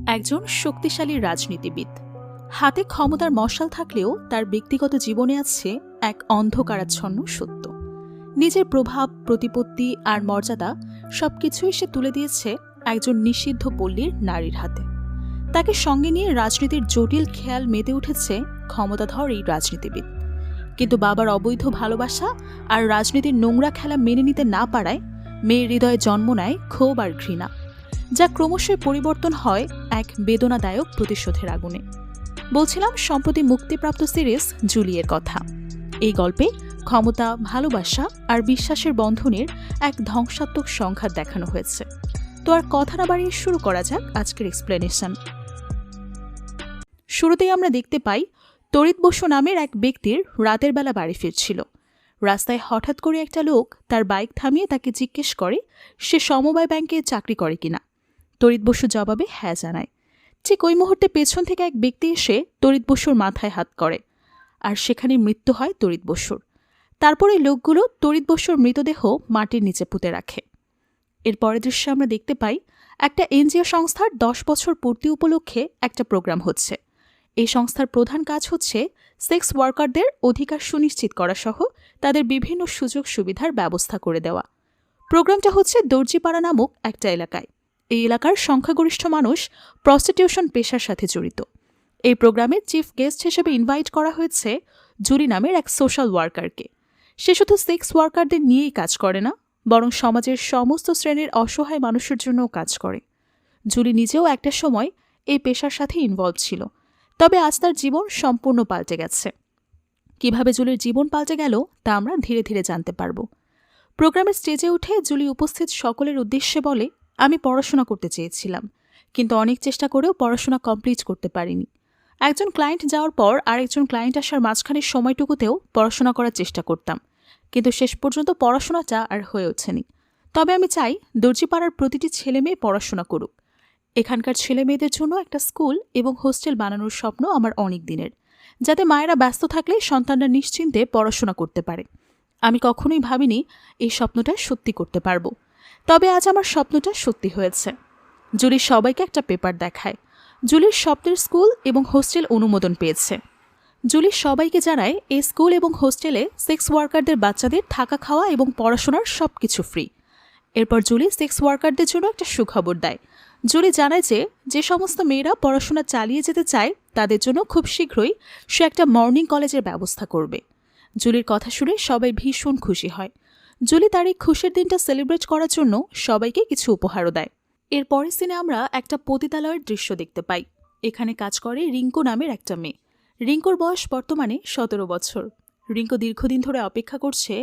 একজন শক্তিশালী রাজনীতিবিদ, হাতে ক্ষমতার মশাল থাকলেও তার ব্যক্তিগত জীবনে আছে এক অন্ধকারাচ্ছন্ন সত্য। নিজের প্রভাব, প্রতিপত্তি আর মর্যাদা সবকিছুই সে তুলে দিয়েছে একজন নিষিদ্ধ পল্লীর নারীর হাতে। তাকে সঙ্গে নিয়ে রাজনীতির জটিল খেয়াল মেতে উঠেছে ক্ষমতাধর এই রাজনীতিবিদ। কিন্তু বাবার অবৈধ ভালোবাসা আর রাজনীতির নোংরা খেলা মেনে নিতে না পারায় মেয়ের হৃদয়ে জন্ম নেয় ক্ষোভ আর ঘৃণা, যা ক্রমশই পরিবর্তন হয় এক বেদনাদায়ক প্রতিশোধের আগুনে। বলছিলাম সম্প্রতি মুক্তিপ্রাপ্ত সিরিজ জুলিয়ের কথা। এই গল্পে ক্ষমতা, ভালোবাসা আর বিশ্বাসের বন্ধনের এক ধ্বংসাত্মক সংঘাত দেখানো হয়েছে। তো আর কথা না বাড়িয়ে শুরু করা যাক আজকের এক্সপ্লেনেশন। শুরুতেই আমরা দেখতে পাই তড়িৎ বসু নামের এক ব্যক্তির রাতের বেলা বাড়ি ফিরছিল। রাস্তায় হঠাৎ করে একটা লোক তার বাইক থামিয়ে তাকে জিজ্ঞেস করে সে সমবায় ব্যাংকে চাকরি করে কিনা। তড়িৎ বসু জবাবে হ্যাঁ জানায়। ঠিক ওই মুহূর্তে পেছন থেকে এক ব্যক্তি এসে তড়িৎ বসুর মাথায় হাত করে, আর সেখানে মৃত্যু হয় তড়িৎ বসুর। তারপরে লোকগুলো তড়িৎ বসুর মৃতদেহ মাটির নিচে পুঁতে রাখে। এর পরের দৃশ্যে আমরা দেখতে পাই একটা এনজিও সংস্থার 10 বছর পূর্তি উপলক্ষে একটা প্রোগ্রাম হচ্ছে। এই সংস্থার প্রধান কাজ হচ্ছে সেক্স ওয়ার্কারদের অধিকার সুনিশ্চিত করা সহ তাদের বিভিন্ন সুযোগ সুবিধার ব্যবস্থা করে দেওয়া। প্রোগ্রামটা হচ্ছে দর্জিপাড়া নামক একটা এলাকায়। এই এলাকার সংখ্যাগরিষ্ঠ মানুষ প্রস্টিটিউশন পেশার সাথে জড়িত। এই প্রোগ্রামে চিফ গেস্ট হিসেবে ইনভাইট করা হয়েছে জুলি নামের এক সোশ্যাল ওয়ার্কারকে। সে শুধু সেক্স ওয়ার্কারদের নিয়েই কাজ করে না, বরং সমাজের সমস্ত শ্রেণীর অসহায় মানুষের জন্যও কাজ করে। জুলি নিজেও একটা সময় এই পেশার সাথে ইনভলভ ছিল, তবে আজ তার জীবন সম্পূর্ণ পাল্টে গেছে। কিভাবে জুলির জীবন পাল্টে গেল তা আমরা ধীরে ধীরে জানতে পারব। প্রোগ্রামের স্টেজে উঠে জুলি উপস্থিত সকলের উদ্দেশ্যে বলে, আমি পড়াশোনা করতে চেয়েছিলাম, কিন্তু অনেক চেষ্টা করেও পড়াশোনা কমপ্লিট করতে পারিনি। একজন ক্লায়েন্ট যাওয়ার পর আরেকজন ক্লায়েন্ট আসার মাঝখানের সময়টুকুতেও পড়াশোনা করার চেষ্টা করতাম, কিন্তু শেষ পর্যন্ত পড়াশোনাটা আর হয়ে ওঠেনি। তবে আমি চাই দর্জিপাড়ার প্রতিটি ছেলে মেয়ে পড়াশোনা করুক। এখানকার ছেলে মেয়েদের জন্য একটা স্কুল এবং হোস্টেল বানানোর স্বপ্ন আমার অনেক দিনের, যাতে মায়েরা ব্যস্ত থাকলে সন্তানরা নিশ্চিন্তে পড়াশোনা করতে পারে। আমি কখনোই ভাবিনি এই স্বপ্নটা সত্যি করতে পারবো, তবে আজ আমার স্বপ্নটা সত্যি হয়েছে। জুলি সবাইকে একটা পেপার দেখায়। জুলির স্বপ্নের স্কুল এবং হোস্টেল অনুমোদন পেয়েছে। জুলি সবাইকে জানায় এই স্কুল এবং হোস্টেলে সেক্স ওয়ার্কারদের বাচ্চাদের থাকা, খাওয়া এবং পড়াশোনার সবকিছু ফ্রি। এরপর জুলি সেক্স ওয়ার্কারদের জন্য একটা সুখবর দেয়। জুলি জানায় যে সমস্ত মেয়েরা পড়াশোনা চালিয়ে যেতে চায় তাদের জন্য খুব শীঘ্রই সে একটা মর্নিং কলেজের ব্যবস্থা করবে। জুলির কথা শুনে সবাই ভীষণ খুশি হয়। জুলি তার এই খুশির দিনটা সেলিব্রেট করার জন্য সবাইকে কিছু উপহারও দেয়। এর পরের সিনে আমরা একটা পতিতালয়ের দৃশ্য দেখতে পাই। এখানে কাজ করে রিঙ্কু নামের একটা মেয়ে। রিঙ্কুর বয়স বর্তমানে 17 বছর। রিঙ্কু দীর্ঘদিন ধরে অপেক্ষা করছে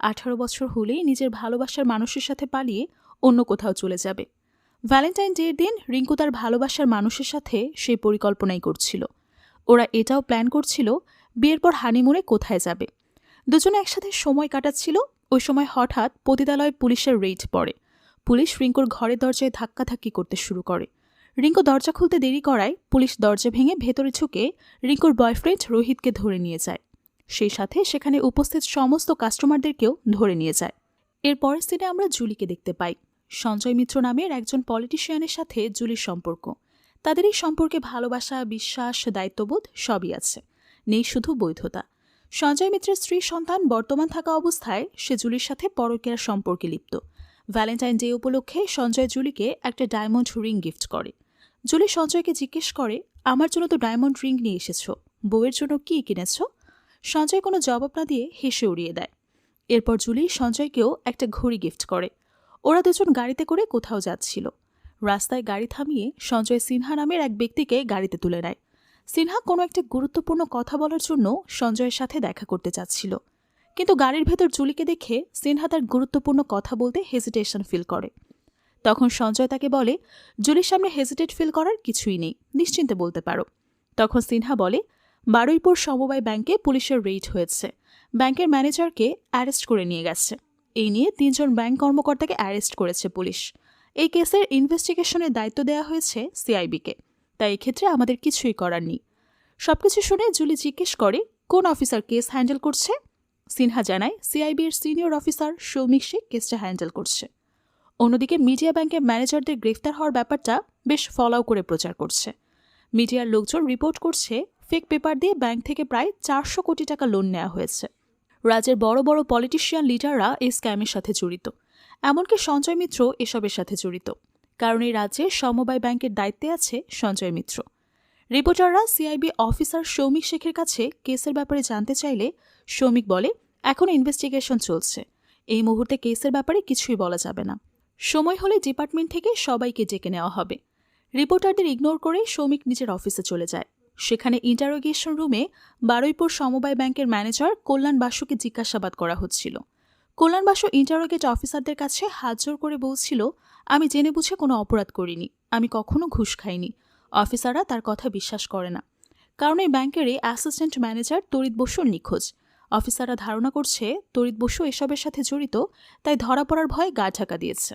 18 বছর হলেই নিজের ভালোবাসার মানুষের সাথে পালিয়ে অন্য কোথাও চলে যাবে। ভ্যালেন্টাইন ডের দিন রিঙ্কু তার ভালোবাসার মানুষের সাথে সেই পরিকল্পনাই করছিল। ওরা এটাও প্ল্যান করছিল বিয়ের পর হানিমুনে কোথায় যাবে। দুজনে একসাথে সময় কাটাচ্ছিল। ওই সময় হঠাৎ পতিতালয়ে পুলিশের রেইড পড়ে। পুলিশ রিঙ্কুর ঘরের দরজায় ধাক্কাধাক্কি করতে শুরু করে। রিঙ্কু দরজা খুলতে দেরি করায় পুলিশ দরজা ভেঙে ভেতরে ঢুকে রিঙ্কুর বয়ফ্রেন্ড রোহিতকে ধরে নিয়ে যায়। সেই সাথে সেখানে উপস্থিত সমস্ত কাস্টমারদেরকেও ধরে নিয়ে যায়। এর পরের সিনে আমরা জুলিকে দেখতে পাই। সঞ্জয় মিত্র নামের একজন পলিটিশিয়ানের সাথে জুলির সম্পর্ক। তাদের এই সম্পর্কে ভালোবাসা, বিশ্বাস, দায়িত্ববোধ সবই আছে, নেই শুধু বৈধতা। সঞ্জয় মিত্রের স্ত্রী সন্তান বর্তমান থাকা অবস্থায় সে জুলির সাথে পরকীয়ার সম্পর্কে লিপ্ত। ভ্যালেন্টাইন ডে উপলক্ষে সঞ্জয় জুলিকে একটা ডায়মন্ড রিং গিফট করে। জুলি সঞ্জয়কে জিজ্ঞেস করে, আমার জন্য তো ডায়মন্ড রিং নিয়ে এসেছ, বউয়ের জন্য কি কিনেছ? সঞ্জয় কোনো জবাব না দিয়ে হেসে উড়িয়ে দেয়। এরপর জুলি সঞ্জয়কেও একটা ঘড়ি গিফট করে। ওরা দুজন গাড়িতে করে কোথাও যাচ্ছিল। রাস্তায় গাড়ি থামিয়ে সঞ্জয় সিনহা নামের এক ব্যক্তিকে গাড়িতে তুলে নেয়। সিনহা কোনো একটা গুরুত্বপূর্ণ কথা বলার জন্য সঞ্জয়ের সাথে দেখা করতে চাচ্ছিল, কিন্তু গাড়ির ভেতর জুলিকে দেখে সিনহা তার গুরুত্বপূর্ণ কথা বলতে হেজিটেশন ফিল করে। তখন সঞ্জয় তাকে বলে, জুলির সামনে হেজিটেট ফিল করার কিছুই নেই, নিশ্চিন্তে বলতে পারো। তখন সিনহা বলে, বারুইপুর সমবায় ব্যাংকে পুলিশের রেইড হয়েছে, ব্যাংকের ম্যানেজারকে অ্যারেস্ট করে নিয়ে গেছে। এই নিয়ে 3 জন ব্যাংক কর্মকর্তাকে অ্যারেস্ট করেছে পুলিশ। এই কেসের ইনভেস্টিগেশনের দায়িত্ব দেওয়া হয়েছে সিআইবিকে, তাই এক্ষেত্রে আমাদের কিছুই করার নেই। সবকিছু শুনে জুলি জিজ্ঞেস করে, কোন অফিসার কেস হ্যান্ডেল করছে? সিনহা জানায় সিআইবির সিনিয়র অফিসার সৌমিক শেখ কেসটা হ্যান্ডেল করছে। অন্যদিকে মিডিয়া ব্যাংকের ম্যানেজারদের গ্রেফতার হওয়ার ব্যাপারটা বেশ ফলাও করে প্রচার করছে। মিডিয়ার লোকজন রিপোর্ট করছে ফেক পেপার দিয়ে ব্যাংক থেকে প্রায় 400 কোটি টাকা লোন নেওয়া হয়েছে। রাজ্যের বড় বড় পলিটিশিয়ান লিডাররা এই স্ক্যামের সাথে জড়িত, এমনকি সঞ্জয় মিত্র এসবের সাথে জড়িত, কারণ এই রাজ্যে সমবায় ব্যাংকের দায়িত্বে আছে সঞ্জয় মিত্র। রিপোর্টাররা সিআইবি অফিসার সৌমিক শেখের কাছে কেসের ব্যাপারে জানতে চাইলে সৌমিক বলে এখনও ইনভেস্টিগেশন চলছে, এই মুহূর্তে কেসের ব্যাপারে কিছুই বলা যাবে না, সময় হলে ডিপার্টমেন্ট থেকে সবাইকে ডেকে নেওয়া হবে। রিপোর্টারদের ইগনোর করে সৌমিক নিজের অফিসে চলে যায়। সেখানে ইন্টারোগেশন রুমে বারুইপুর সমবায় ব্যাংকের ম্যানেজার কল্যাণ বাসুকে জিজ্ঞাসাবাদ করা হচ্ছিল। কল্যাণ বাসু ইন্টারোগেট অফিসারদের কাছে হাত জোর করে বলছিল, আমি জেনে বুঝে কোনো অপরাধ করিনি, আমি কখনো ঘুষ খাইনি। অফিসাররা তার কথা বিশ্বাস করে না, কারণ এই ব্যাংকেরই অ্যাসিস্ট্যান্ট ম্যানেজার তড়িৎ বসুর নিখোঁজ। অফিসাররা ধারণা করছে তড়িৎ বসু এসবের সাথে জড়িত, তাই ধরা পড়ার ভয়ে গা ঢাকা দিয়েছে।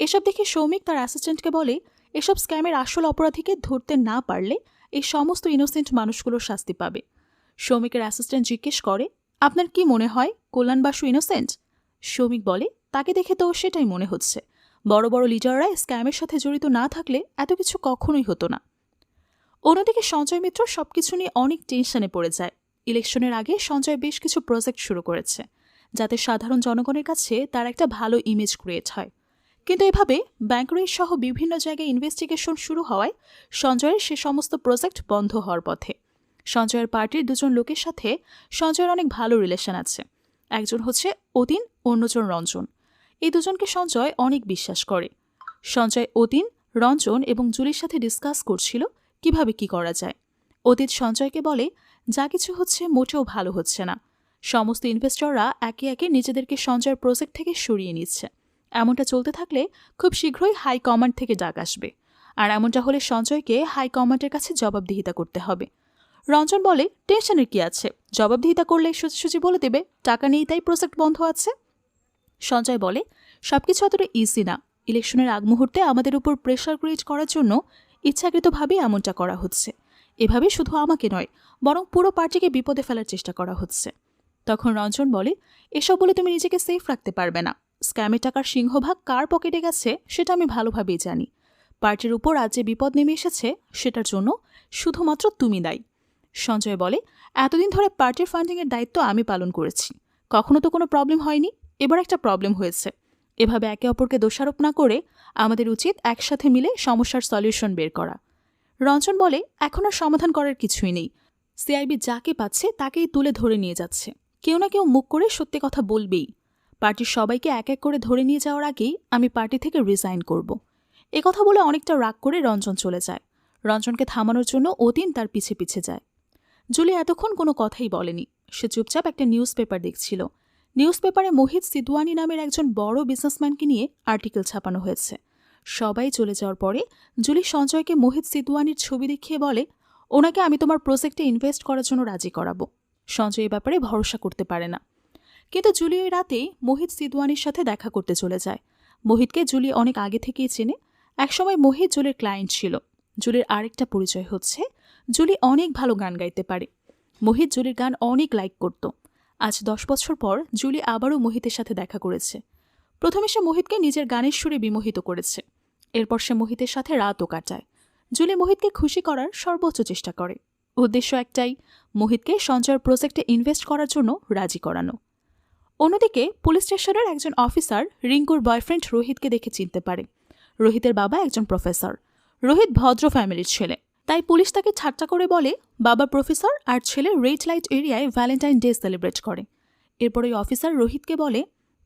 এসব দেখে সৌমিক তার অ্যাসিস্ট্যান্টকে বলে, এসব স্ক্যামের আসল অপরাধীকে ধরতে না পারলে এই সমস্ত ইনোসেন্ট মানুষগুলোর শাস্তি পাবে। সৌমিকের অ্যাসিস্ট্যান্ট জিজ্ঞেস করে, আপনার কি মনে হয় কল্যাণ বাসু ইনোসেন্ট? সৌমিক বলে, তাকে দেখে তো সেটাই মনে হচ্ছে। বড় বড় লিডাররা স্ক্যামের সাথে জড়িত না থাকলে এত কিছু কখনোই হতো না। অন্যদিকে সঞ্জয় মিত্র সবকিছু নিয়ে অনেক টেনশনে পড়ে যায়। ইলেকশনের আগে সঞ্জয় বেশ কিছু প্রজেক্ট শুরু করেছে, যাতে সাধারণ জনগণের কাছে তার একটা ভালো ইমেজ ক্রিয়েট হয়। কিন্তু এভাবে ব্যাংক রেড সহ বিভিন্ন জায়গায় ইনভেস্টিগেশন শুরু হওয়ায় সঞ্জয়ের সে সমস্ত প্রজেক্ট বন্ধ হওয়ার পথে। সঞ্জয়ের পার্টির দুজন লোকের সাথে সঞ্জয়ের অনেক ভালো রিলেশন আছে। একজন হচ্ছে অতীন, অন্যজন রঞ্জন। এই দুজনকে সঞ্জয় অনেক বিশ্বাস করে। সঞ্জয় অতীন, রঞ্জন এবং জুলির সাথে ডিসকাস করছিল কিভাবে কি করা যায়। অতীত সঞ্জয়কে বলে, যা কিছু হচ্ছে মোটেও ভালো হচ্ছে না। সমস্ত ইনভেস্টররা একে একে নিজেদেরকে সঞ্জয়ের প্রজেক্ট থেকে সরিয়ে নিচ্ছে। এমনটা চলতে থাকলে খুব শীঘ্রই হাই কমান্ড থেকে ডাক আসবে, আর এমনটা হলে সঞ্জয়কে হাই কমান্ডের কাছে জবাবদিহিতা করতে হবে। রঞ্জন বলে, টেনশনের কি আছে, জবাবদিহিতা করলে সোজাসুজি বলে দেবে টাকা নেই তাই প্রজেক্ট বন্ধ আছে। সঞ্জয় বলে, সবকিছু অতটা ইজি না। ইলেকশনের আগ মুহূর্তে আমাদের উপর প্রেশার ক্রিয়েট করার জন্য ইচ্ছাকৃতভাবেই এমনটা করা হচ্ছে। এভাবে শুধু আমাকে নয়, বরং পুরো পার্টিকে বিপদে ফেলার চেষ্টা করা হচ্ছে। তখন রঞ্জন বলে, এসব বলে তুমি নিজেকে সেফ রাখতে পারবে না। স্ক্যামের টাকার সিংহভাগ কার পকেটে গেছে সেটা আমি ভালোভাবেই জানি। পার্টির উপর আজ যে বিপদ নেমে এসেছে সেটার জন্য শুধুমাত্র তুমি দায়ী। সঞ্জয় বলে, এতদিন ধরে পার্টির ফান্ডিংয়ের দায়িত্ব আমি পালন করেছি, কখনো তো কোনো প্রবলেম হয়নি, এবার একটা প্রবলেম হয়েছে। এভাবে একে অপরকে দোষারোপ না করে আমাদের উচিত একসাথে মিলে সমস্যার সলিউশন বের করা। রঞ্জন বলে, এখন আর সমাধান করার কিছুই নেই। সিআইবি যাকে পাচ্ছে তাকেই তুলে ধরে নিয়ে যাচ্ছে, কেউ না কেউ মুখ করে সত্যি কথা বলবেই। পার্টির সবাইকে এক এক করে ধরে নিয়ে যাওয়ার আগেই আমি পার্টি থেকে রিজাইন করব। কথা বলে অনেকটা রাগ করে রঞ্জন চলে যায়। রঞ্জনকে থামানোর জন্য অতীন তার পিছে পিছে যায়। জুলি এতক্ষণ কোনো কথাই বলেনি, সে চুপচাপ একটা নিউজ পেপার দেখছিল। নিউজ পেপারে মোহিত সিদওয়ানি নামের একজন বড় বিজনেসম্যানকে নিয়ে আর্টিকেল ছাপানো হয়েছে। সবাই চলে যাওয়ার পরে জুলি সঞ্জয়কে মোহিত সিদওয়ানির ছবি দেখিয়ে বলে, ওনাকে আমি তোমার প্রজেক্টে ইনভেস্ট করার জন্য রাজি করাবো। সঞ্জয় এ ব্যাপারে ভরসা করতে পারে না, কিন্তু জুলি ওই রাতেই মোহিত সিদওয়ানির সাথে দেখা করতে চলে যায়। মোহিতকে জুলি অনেক আগে থেকেই চেনে। একসময় মোহিত জুলির ক্লায়েন্ট ছিল। জুলির আরেকটা পরিচয় হচ্ছে জুলি অনেক ভালো গান গাইতে পারে। মোহিত জুলির গান অনেক লাইক করত। আজ 10 বছর পর জুলি আবারও মোহিতের সাথে দেখা করেছে। প্রথমে সে মোহিতকে নিজের গানের সুরে বিমোহিত করেছে, এরপর সে মোহিতের সাথে রাতও কাটায়। জুলি মোহিতকে খুশি করার সর্বোচ্চ চেষ্টা করে। উদ্দেশ্য একটাই, মোহিতকে সঞ্জয়ের প্রজেক্টে ইনভেস্ট করার জন্য রাজি করানো। অন্যদিকে পুলিশ স্টেশনের একজন অফিসার রিঙ্কুর বয়ফ্রেন্ড রোহিতকে দেখে চিনতে পারে। রোহিতের বাবা একজন প্রফেসর। রোহিত ভদ্র ফ্যামিলির ছেলে, তাই পুলিশ তাকে ঠাট্টা করে বলে, বাবা প্রফেসর আর ছেলে রেড লাইট এরিয়ায় ভ্যালেন্টাইন ডে সেলিব্রেট করে। এরপর ওই অফিসার রোহিতকে বলে,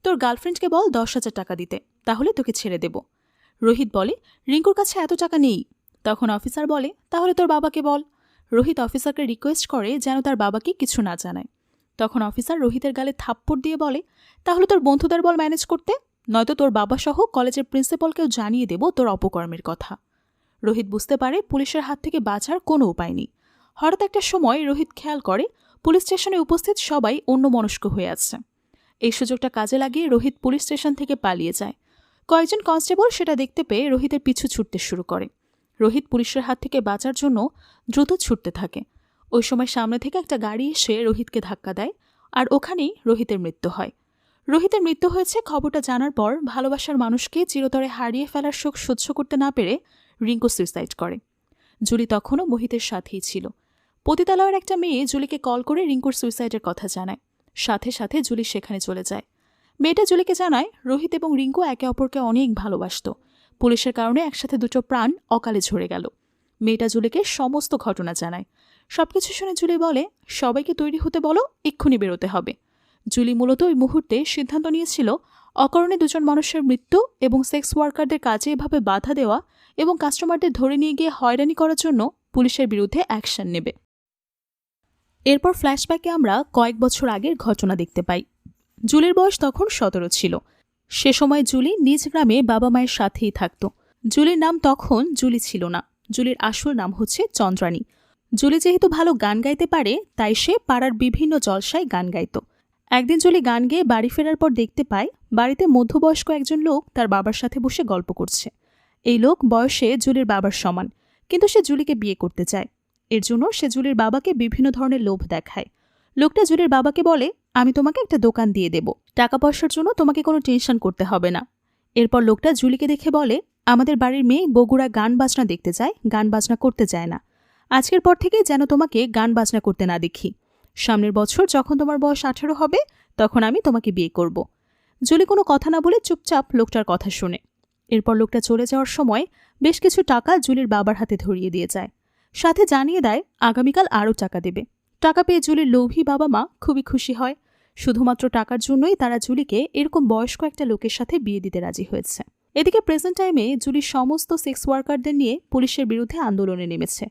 তোর গার্লফ্রেন্ডকে বল 10,000 টাকা দিতে, তাহলে তোকে ছেড়ে দেব। রোহিত বলে, রিঙ্কুর কাছে এত টাকা নেই। তখন অফিসার বলে, তাহলে তোর বাবাকে বল। রোহিত অফিসারকে রিকোয়েস্ট করে যেন তার বাবাকে কিছু না জানায়। তখন অফিসার রোহিতের গালে থাপ্পড় দিয়ে বলে, তাহলে তোর বন্ধুদের বল ম্যানেজ করতে, নয়তো তোর বাবা সহ কলেজের প্রিন্সিপালকেও জানিয়ে দেব তোর অপকর্মের কথা। রোহিত বুঝতে পারে পুলিশের হাত থেকে বাঁচার কোনো উপায় নেই। হঠাৎ একটা সময় রোহিত খেয়াল করে পুলিশ স্টেশনে উপস্থিত সবাই অন্যমনস্ক হয়ে আছে। এই সুযোগটা কাজে লাগিয়ে রোহিত পুলিশ স্টেশন থেকে পালিয়ে যায়। কয়েকজন কনস্টেবল সেটা দেখতে পেয়ে রোহিতের পিছু ছুটতে শুরু করে। রোহিত পুলিশের হাত থেকে বাঁচার জন্য দ্রুত ছুটতে থাকে। ওই সময় সামনে থেকে একটা গাড়ি এসে রোহিতকে ধাক্কা দেয়, আর ওখানেই রোহিতের মৃত্যু হয়। রোহিতের মৃত্যু হয়েছে খবরটা জানার পর ভালোবাসার মানুষকে চিরতরে হারিয়ে ফেলার শোক সহ্য করতে না পেরে রিঙ্কু সুইসাইড করে। জুলি তখনও মোহিতের সাথেই ছিল। পতিতালয়ের একটা মেয়ে জুলিকে কল করে রিঙ্কুর সুইসাইডের কথা জানায়। সাথে সাথে জুলি সেখানে চলে যায়। মেয়েটা জুলিকে জানায় রোহিত এবং রিঙ্কু একে অপরকে অনেক ভালোবাসত। পুলিশের কারণে একসাথে দুটো প্রাণ অকালে ঝরে গেল। মেয়েটা জুলিকে সমস্ত ঘটনা জানায়। সবকিছু শুনে জুলি বলে, সবাইকে তৈরি হতে বলো, এক্ষুনি বেরোতে হবে। জুলি মূলত ওই মুহূর্তে সিদ্ধান্ত নিয়েছিল অকারণে দুজন মানুষের মৃত্যু এবং সেক্স ওয়ার্কারদের কাজে এভাবে বাধা দেওয়া এবং কাস্টমারদের ধরে নিয়ে গিয়ে হয়রানি করার জন্য পুলিশের বিরুদ্ধে অ্যাকশন নেবে। এরপর ফ্ল্যাশব্যাকে আমরা কয়েক বছর আগের ঘটনা দেখতে পাই। জুলির বয়স তখন 17 ছিল। সে সময় জুলি নিজ গ্রামে বাবা মায়ের সাথেই থাকত। জুলির নাম তখন জুলি ছিল না, জুলির আসল নাম হচ্ছে চন্দ্রানী। জুলি যেহেতু ভালো গান গাইতে পারে, তাই সে পাড়ার বিভিন্ন জলসায় গান গাইত। একদিন জুলি গান গেয়ে বাড়ি ফেরার পর দেখতে পায় বাড়িতে মধ্যবয়স্ক একজন লোক তার বাবার সাথে বসে গল্প করছে। এই লোক বয়সে জুলির বাবার সমান, কিন্তু সে জুলিকে বিয়ে করতে চায়। এর জন্য সে জুলির বাবাকে বিভিন্ন ধরনের লোভ দেখায়। লোকটা জুলির বাবাকে বলে, আমি তোমাকে একটা দোকান দিয়ে দেব, টাকা পয়সার জন্য তোমাকে কোনো টেনশন করতে হবে না। এরপর লোকটা জুলিকে দেখে বলে, আমাদের বাড়ির মেয়ে বগুড়া গান বাজনা দেখতে যায়, গান বাজনা করতে চায় না। আজকের পর থেকে যেন তোমাকে গান বাজনা করতে না দেখি। সামনের বছর যখন তোমার বয়স 18 হবে, তখন আমি তোমাকে বিয়ে করব। জুলি কোনো কথা না বলে চুপচাপ লোকটার কথা শুনে। এরপর লোকটা চলে যাওয়ার সময় বেশ কিছু টাকা জুলির বাবার হাতে ধরিয়ে দিয়ে যায়। সাথে জানিয়ে দেয় আগামীকাল আরও টাকা দেবে। টাকা পেয়ে জুলির লোভী বাবা মা খুবই খুশি হয়। শুধুমাত্র টাকার জন্যই তারা জুলিকে এরকম বয়স্ক একটা লোকের সাথে বিয়ে দিতে রাজি হয়েছে। এদিকে প্রেজেন্ট টাইমে জুলির সমস্ত সেক্স ওয়ার্কারদের নিয়ে পুলিশের বিরুদ্ধে আন্দোলনে নেমেছে।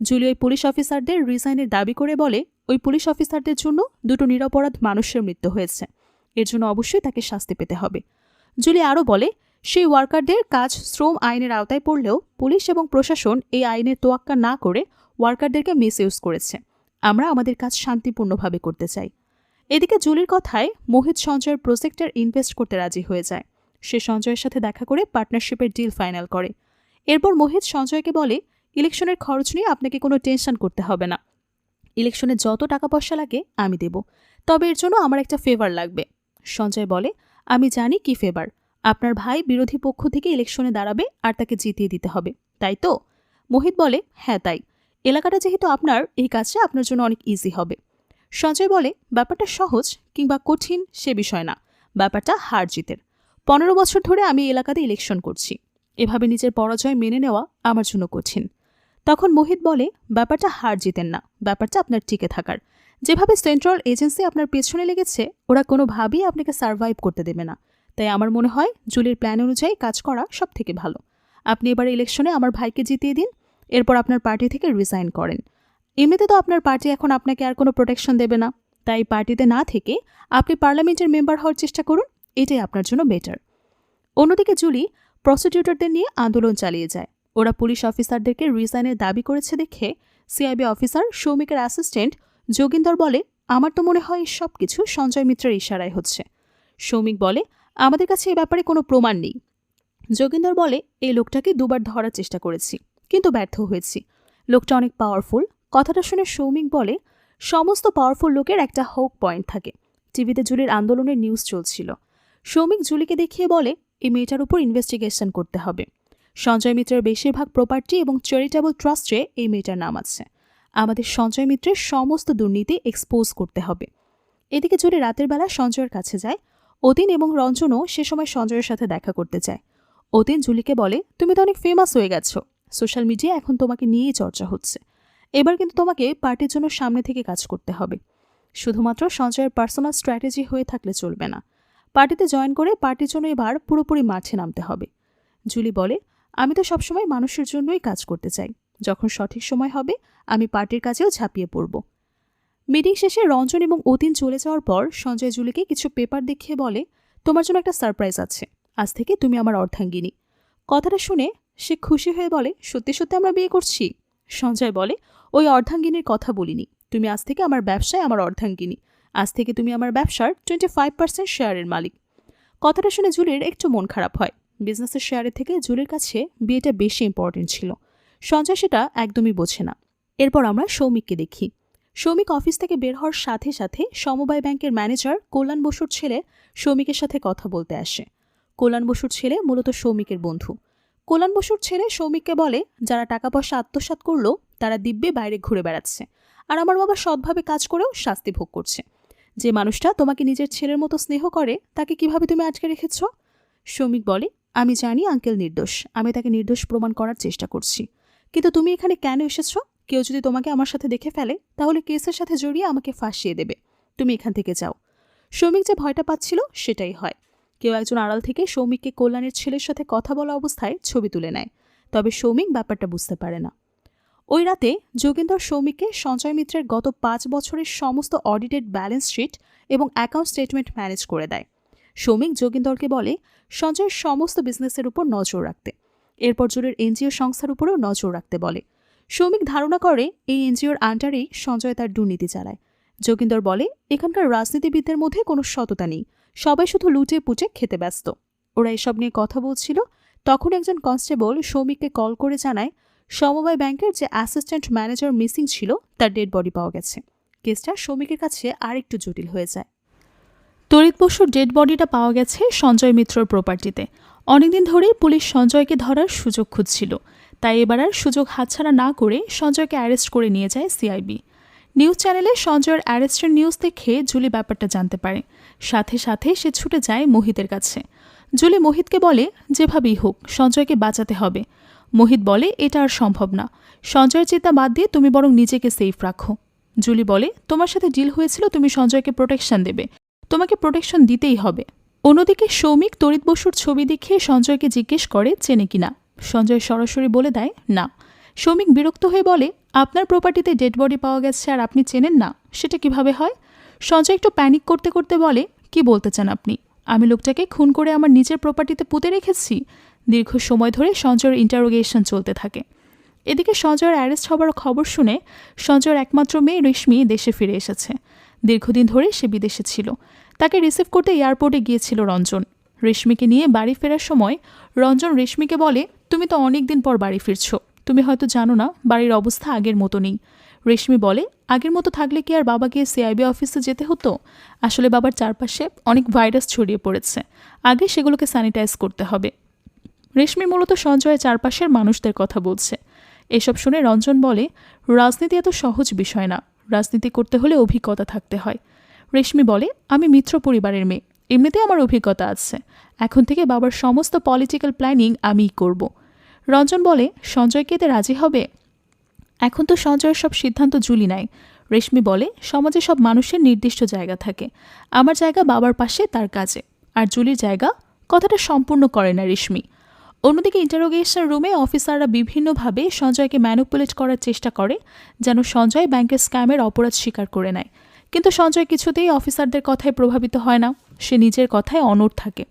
জুলি ওই পুলিশ অফিসারদের রিজাইনের দাবি করে বলে, ওই পুলিশ অফিসারদের জন্য দুটো নিরপরাধ মানুষের মৃত্যু হয়েছে, এর জন্য অবশ্যই তাকে শাস্তি পেতে হবে। জুলি আরও বলে, সেই ওয়ার্কারদের কাজ শ্রম আইনের আওতায় পড়লেও পুলিশ এবং প্রশাসন এই আইনের তোয়াক্কা না করে ওয়ার্কারদেরকে মিসইউজ করেছে। আমরা আমাদের কাজ শান্তিপূর্ণভাবে করতে চাই। এদিকে জুলির কথায় মোহিত সঞ্জয়ের প্রজেক্টের ইনভেস্ট করতে রাজি হয়ে যায়। সে সঞ্জয়ের সাথে দেখা করে পার্টনারশিপের ডিল ফাইনাল করে। এরপর মোহিত সঞ্জয়কে বলে, ইলেকশনের খরচ নিয়ে আপনাকে কোনো টেনশন করতে হবে না। ইলেকশনে যত টাকা পয়সা লাগে আমি দেব, তবে এর জন্য আমার একটা ফেভার লাগবে। সঞ্জয় বলে, আমি জানি কি ফেভার। আপনার ভাই বিরোধী পক্ষ থেকে ইলেকশনে দাঁড়াবে আর তাকে জিতিয়ে দিতে হবে, তাই তো? মোহিত বলে, হ্যাঁ তাই। এলাকাটা যেহেতু আপনার, এই কাজটা আপনার জন্য অনেক ইজি হবে। সঞ্জয় বলে, ব্যাপারটা সহজ কিংবা কঠিন সে বিষয় না, ব্যাপারটা হার জিতের। 15 বছর ধরে আমি এলাকাতে ইলেকশন করছি, এভাবে নিজের পরাজয় মেনে নেওয়া আমার জন্য কঠিন। তখন মোহিত বলে, ব্যাপারটা হার জিতেন না, ব্যাপারটা আপনার টিকে থাকার। যেভাবে সেন্ট্রাল এজেন্সি আপনার পেছনে লেগেছে, ওরা কোনোভাবেই আপনাকে সার্ভাইভ করতে দেবে না। তাই আমার মনে হয় জুলির প্ল্যান অনুযায়ী কাজ করা সব থেকে ভালো। আপনি এবার ইলেকশনে আমার ভাইকে জিতিয়ে দিন, এরপর আপনার পার্টি থেকে রিজাইন করেন। এমনিতে তো আপনার পার্টি এখন আপনাকে আর কোনো প্রোটেকশন দেবে না, তাই পার্টিতে না থেকে আপনি পার্লামেন্টের মেম্বার হওয়ার চেষ্টা করুন, এটাই আপনার জন্য বেটার। অন্যদিকে জুলি প্রসিকিউটরদের নিয়ে আন্দোলন চালিয়ে যায়। ওরা পুলিশ অফিসারদেরকে রিজাইনের দাবি করেছে দেখে সিআইবি অফিসার সৌমিকের অ্যাসিস্ট্যান্ট যোগিন্দর বলে, আমার তো মনে হয় সব কিছু সঞ্জয় মিত্রের ইশারায় হচ্ছে। সৌমিক বলে, আমাদের কাছে এ ব্যাপারে কোনো প্রমাণ নেই। যোগিন্দর বলে, এই লোকটাকে 2 বার ধরার চেষ্টা করেছি, কিন্তু ব্যর্থ হয়েছি। লোকটা অনেক পাওয়ারফুল। কথাটা শুনে সৌমিক বলে, সমস্ত পাওয়ারফুল লোকের একটা হোক পয়েন্ট থাকে। টিভিতে জুলির আন্দোলনের নিউজ চলছিল। সৌমিক জুলিকে দেখিয়ে বলে, এই মেয়েটার উপর ইনভেস্টিগেশন করতে হবে। সঞ্জয় মিত্রের বেশিরভাগ প্রপার্টি এবং চ্যারিটেবল ট্রাস্টে এই মেয়েটার নাম আছে। আমাদের সঞ্জয় মিত্রের সমস্ত দুর্নীতি এক্সপোজ করতে হবে। এদিকে জুলি রাতের বেলা সঞ্জয়ের কাছে যায়। অতীন এবং রঞ্জনও সে সময় সঞ্জয়ের সাথে দেখা করতে চায়। অতীন জুলিকে বলে, তুমি তো অনেক ফেমাস হয়ে গেছো, সোশ্যাল মিডিয়ায় এখন তোমাকে নিয়েই চর্চা হচ্ছে। এবার কিন্তু তোমাকে পার্টির জন্য সামনে থেকে কাজ করতে হবে। শুধুমাত্র সঞ্জয়ের পার্সোনাল স্ট্র্যাটেজি হয়ে থাকলে চলবে না। পার্টিতে জয়েন করে পার্টির জন্য এবার পুরোপুরি মাঠে নামতে হবে। জুলি বলে, আমি তো সবসময় মানুষের জন্যই কাজ করতে চাই। যখন সঠিক সময় হবে আমি পার্টির কাছেও ঝাঁপিয়ে পড়ব। মিটিং শেষে রঞ্জন এবং অতীন চলে যাওয়ার পর সঞ্জয় জুলিকে কিছু পেপার দেখিয়ে বলে, তোমার জন্য একটা সারপ্রাইজ আছে, আজ থেকে তুমি আমার অর্ধাঙ্গিনী। কথাটা শুনে সে খুশি হয়ে বলে, সত্যি সত্যি আমরা বিয়ে করছি? সঞ্জয় বলে, ওই অর্ধাঙ্গিনীর কথা বলিনি, তুমি আজ থেকে আমার ব্যবসায় আমার অর্ধাঙ্গিনী। আজ থেকে তুমি আমার ব্যবসার 25% শেয়ারের মালিক। কথাটা শুনে জুলির একটু মন খারাপ হয়। বিজনেসের শেয়ারের থেকে জুলির কাছে বিয়েটা বেশি ইম্পর্টেন্ট ছিল। সঞ্জয় সেটা একদমই বোঝে না। এরপর আমরা সৌমিককে দেখি। সৌমিক অফিস থেকে বের হওয়ার সাথে সাথে সমবায় ব্যাংকের ম্যানেজার কল্যাণ বসুর ছেলে সৌমিকের সাথে কথা বলতে আসে। কল্যাণ বসুর ছেলে মূলত সৌমিকের বন্ধু। কল্যাণ বসুর ছেলে সৌমিককে বলে, যারা টাকা পয়সা আত্মসাৎ করলো তারা দিব্যে বাইরে ঘুরে বেড়াচ্ছে, আর আমার বাবা সৎভাবে কাজ করেও শাস্তি ভোগ করছে। যে মানুষটা তোমাকে নিজের ছেলের মতো স্নেহ করে তাকে কিভাবে তুমি আটকে রেখেছ? সৌমিক বলে, আমি জানি আঙ্কেল নির্দোষ, আমি তাকে নির্দোষ প্রমাণ করার চেষ্টা করছি, কিন্তু তুমি এখানে কেন এসেছ? কেউ যদি তোমাকে আমার সাথে দেখে ফেলে তাহলে কেসের সাথে জড়িয়ে আমাকে ফাঁসিয়ে দেবে। তুমি এখান থেকে যাও। সৌমিক যে ভয়টা পাচ্ছিল সেটাই হয়। কেউ একজন আড়াল থেকে সৌমিককে কল্যাণের ছেলের সাথে কথা বলা অবস্থায় ছবি তুলে নেয়, তবে সৌমিক ব্যাপারটা বুঝতে পারে না। ওই রাতে যোগেন্দর সৌমিককে সঞ্জয় মিত্রের গত 5 বছরের সমস্ত অডিটেড ব্যালেন্স শিট এবং অ্যাকাউন্ট স্টেটমেন্ট ম্যানেজ করে দেয়। সৌমিক যোগেন্দরকে বলে সঞ্জয়ের সমস্ত বিজনেসের উপর নজর রাখতে, এরপর জোরের এনজিও সংস্থার উপরেও নজর রাখতে বলে। সৌমিক ধারণা করে এই এনজিওর আন্ডারেই সঞ্জয় তার দুর্নীতি চালায়। যোগেন্দর বলে, এখানকার রাজনীতিবিদদের মধ্যে কোনো সততা নেই, সবাই শুধু লুটে পুটে খেতে ব্যস্ত। ওরা এসব নিয়ে কথা বলছিল, তখন একজন কনস্টেবল সৌমিককে কল করে জানায় সমবায় ব্যাংকের যে অ্যাসিস্ট্যান্ট ম্যানেজার মিসিং ছিল তার ডেড বডি পাওয়া গেছে। কেসটা সৌমিকের কাছে আরেকটু জটিল হয়ে যায়। তড়িৎ বসুর ডেড বডিটা পাওয়া গেছে সঞ্জয় মিত্রর প্রপার্টিতে। অনেকদিন ধরেই পুলিশ সঞ্জয়কে ধরার সুযোগ খুঁজছিল, তাই এবার আর সুযোগ হাতছাড়া না করে সঞ্জয়কে অ্যারেস্ট করে নিয়ে যায় সিআইবি। নিউজ চ্যানেলে সঞ্জয়ের অ্যারেস্টের নিউজ দেখে জুলি ব্যাপারটা জানতে পারে। সাথে সাথে সে ছুটে যায় মোহিতের কাছে। জুলি মোহিতকে বলে, যেভাবেই হোক সঞ্জয়কে বাঁচাতে হবে। মোহিত বলে, এটা আর সম্ভব না, সঞ্জয়ের চিন্তা বাদ দিয়ে তুমি বরং নিজেকে সেফ রাখো। জুলি বলে, তোমার সাথে ডিল হয়েছিল তুমি সঞ্জয়কে প্রোটেকশন দেবে, তোমাকে প্রোটেকশন দিতেই হবে। অন্যদিকে সৌমিক তড়িৎ বসুর ছবি দেখে সঞ্জয়কে জিজ্ঞেস করে চেনে কিনা। সঞ্জয় সরাসরি বলে দেয় না। সৌমিক বিরক্ত হয়ে বলে, আপনার প্রপার্টিতে ডেড বডি পাওয়া গেছে আর আপনি চেনেন না, সেটা কিভাবে হয়? সঞ্জয় একটু প্যানিক করতে করতে বলে, কি বলতে চান আপনি? আমি লোকটাকে খুন করে আমার নিজের প্রপার্টিতে পুঁতে রেখেছি? দীর্ঘ সময় ধরে সঞ্জয়ের ইন্টারোগেশন চলতে থাকে। এদিকে সঞ্জয়ের অ্যারেস্ট হবার খবর শুনে সঞ্জয়ের একমাত্র মেয়ে রেশমি দেশে ফিরে এসেছে। দীর্ঘদিন ধরে সে বিদেশে ছিল। তাকে রিসিভ করতে এয়ারপোর্টে গিয়েছিল রঞ্জন। রেশমিকে নিয়ে বাড়ি ফেরার সময় রঞ্জন রেশমিকে বলে, তুমি তো অনেক দিন পর বাড়ি ফিরছ, তুমি হয়তো জানো না বাড়ির অবস্থা আগের মতো নেই। রেশমি বলে, আগের মতো থাকলে কি আর বাবাকে সিআইবি অফিসে যেতে হতো? আসলে বাবার চারপাশে অনেক ভাইরাস ছড়িয়ে পড়েছে, আগে সেগুলোকে স্যানিটাইজ করতে হবে। রেশমি মূলত সঞ্জয়ের চারপাশের মানুষদের কথা বলছে। এসব শুনে রঞ্জন বলে, রাজনীতি এত সহজ বিষয় না, রাজনীতি করতে হলে অভিজ্ঞতা থাকতে হয়। রেশমি বলে, আমি মিত্র পরিবারের মেয়ে, এমনিতে আমার অভিজ্ঞতা আছে, এখন থেকে বাবার সমস্ত পলিটিক্যাল প্ল্যানিং আমিই করব। রঞ্জন বলে, সঞ্জয়কে এতে রাজি হবে? এখন তো সঞ্জয়ের সব সিদ্ধান্ত জুলি নেয়। রেশমি বলে, সমাজে সব মানুষের নির্দিষ্ট জায়গা থাকে, আমার জায়গা বাবার পাশে তার কাজে, আর জুলির জায়গা। কথাটা সম্পূর্ণ করে না রেশমি। অন্যদিকে ইন্টারোগেশন রুমে অফিসাররা বিভিন্নভাবে সঞ্জয়কে ম্যানিপুলেট করার চেষ্টা করে যেন সঞ্জয় ব্যাংকের স্ক্যামের অপরাধ স্বীকার করে নেয়, কিন্তু সঞ্জয় কিছুতেই অফিসারদের কথায় প্রভাবিত হয় না, সে নিজের কথায় অনড় থাকে।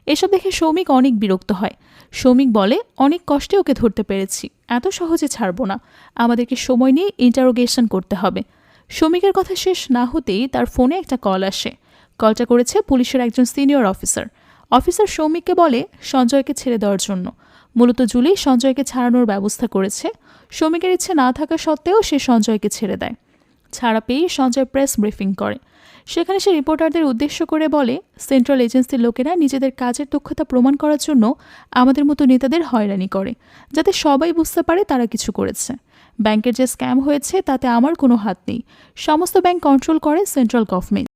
এসব দেখে সৌমিক অনেক বিরক্ত হয়। সৌমিক বলে, অনেক কষ্টে ওকে ধরতে পেরেছি, এত সহজে ছাড়ব না, আমাদেরকে সময় নিয়ে ইন্টারোগেশন করতে হবে। সৌমিকের কথা শেষ না হতেই তার ফোনে একটা কল আসে। কলটা করেছে পুলিশের একজন সিনিয়র অফিসার। অফিসার সৌমিককে বলে সঞ্জয়কে ছেড়ে দেওয়ার জন্য। মূলত জুলি সঞ্জয়কে ছাড়ানোর ব্যবস্থা করেছে। সৌমিকের ইচ্ছে না থাকা সত্ত্বেও সে সঞ্জয়কে ছেড়ে দেয়। ছাড়া পেয়ে সঞ্জয় প্রেস ব্রিফিং করে। সেখানে সে রিপোর্টারদের উদ্দেশ্য করে বলে, সেন্ট্রাল এজেন্সির লোকেরা নিজেদের কাজের দক্ষতা প্রমাণ করার জন্য আমাদের মতো নেতাদের হয়রানি করে, যাতে সবাই বুঝতে পারে তারা কিছু করেছে। ব্যাংকের যে স্ক্যাম হয়েছে তাতে আমার কোনো হাত নেই, সমস্ত ব্যাংক কন্ট্রোল করে সেন্ট্রাল গভর্নমেন্ট,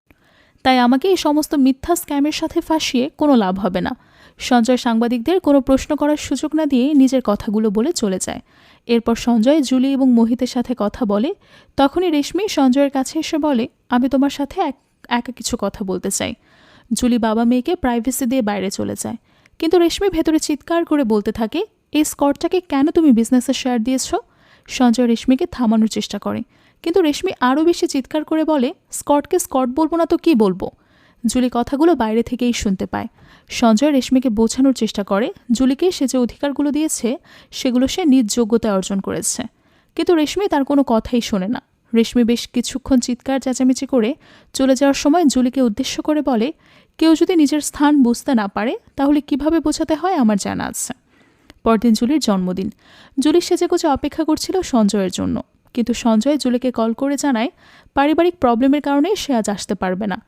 তাই আমাকে এই সমস্ত মিথ্যা স্ক্যামের সাথে ফাঁসিয়ে কোনো লাভ হবে না। সঞ্জয় সাংবাদিকদের কোনো প্রশ্ন করার সুযোগ না দিয়ে নিজের কথাগুলো বলে চলে যায়। এরপর সঞ্জয় জুলি এবং মোহিতের সাথে কথা বলে। তখনই রেশমি সঞ্জয়ের কাছে এসে বলে, আমি তোমার সাথে একা কিছু কথা বলতে চাই। জুলি বাবা মেয়েকে প্রাইভেসি দিয়ে বাইরে চলে যায়, কিন্তু রেশমি ভেতরে চিৎকার করে বলতে থাকে, এই স্কটটাকে কেন তুমি বিজনেসে শেয়ার দিয়েছ? সঞ্জয় রেশমিকে থামানোর চেষ্টা করে, কিন্তু রেশমি আরও বেশি চিৎকার করে বলে, স্কটকে স্কট বলবো না তো কি বলবো? জুলি কথাগুলো বাইরে থেকেই শুনতে পায়। সঞ্জয় রেশমিকে বোঝানোর চেষ্টা করে জুলিকে সে যে অধিকারগুলো দিয়েছে সেগুলো সে নিজ যোগ্যতায় অর্জন করেছে, কিন্তু রেশমি তার কোনো কথাই শোনে না। রেশমি বেশ কিছুক্ষণ চিৎকার চেঁচামেচি করে চলে যাওয়ার সময় জুলিকে উদ্দেশ্য করে বলে, কেউ যদি নিজের স্থান বুঝতে না পারে তাহলে কিভাবে বোঝাতে হয় আমার জানা আছে। পরদিন জুলির জন্মদিন। জুলি সেজেগুজে অপেক্ষা করছিল সঞ্জয়ের জন্য। কিন্তু সঞ্জয় জুলিকে কল করে জানায় পারিবারিক প্রবলেমের কারণে সে আজ আসতে পারবে না।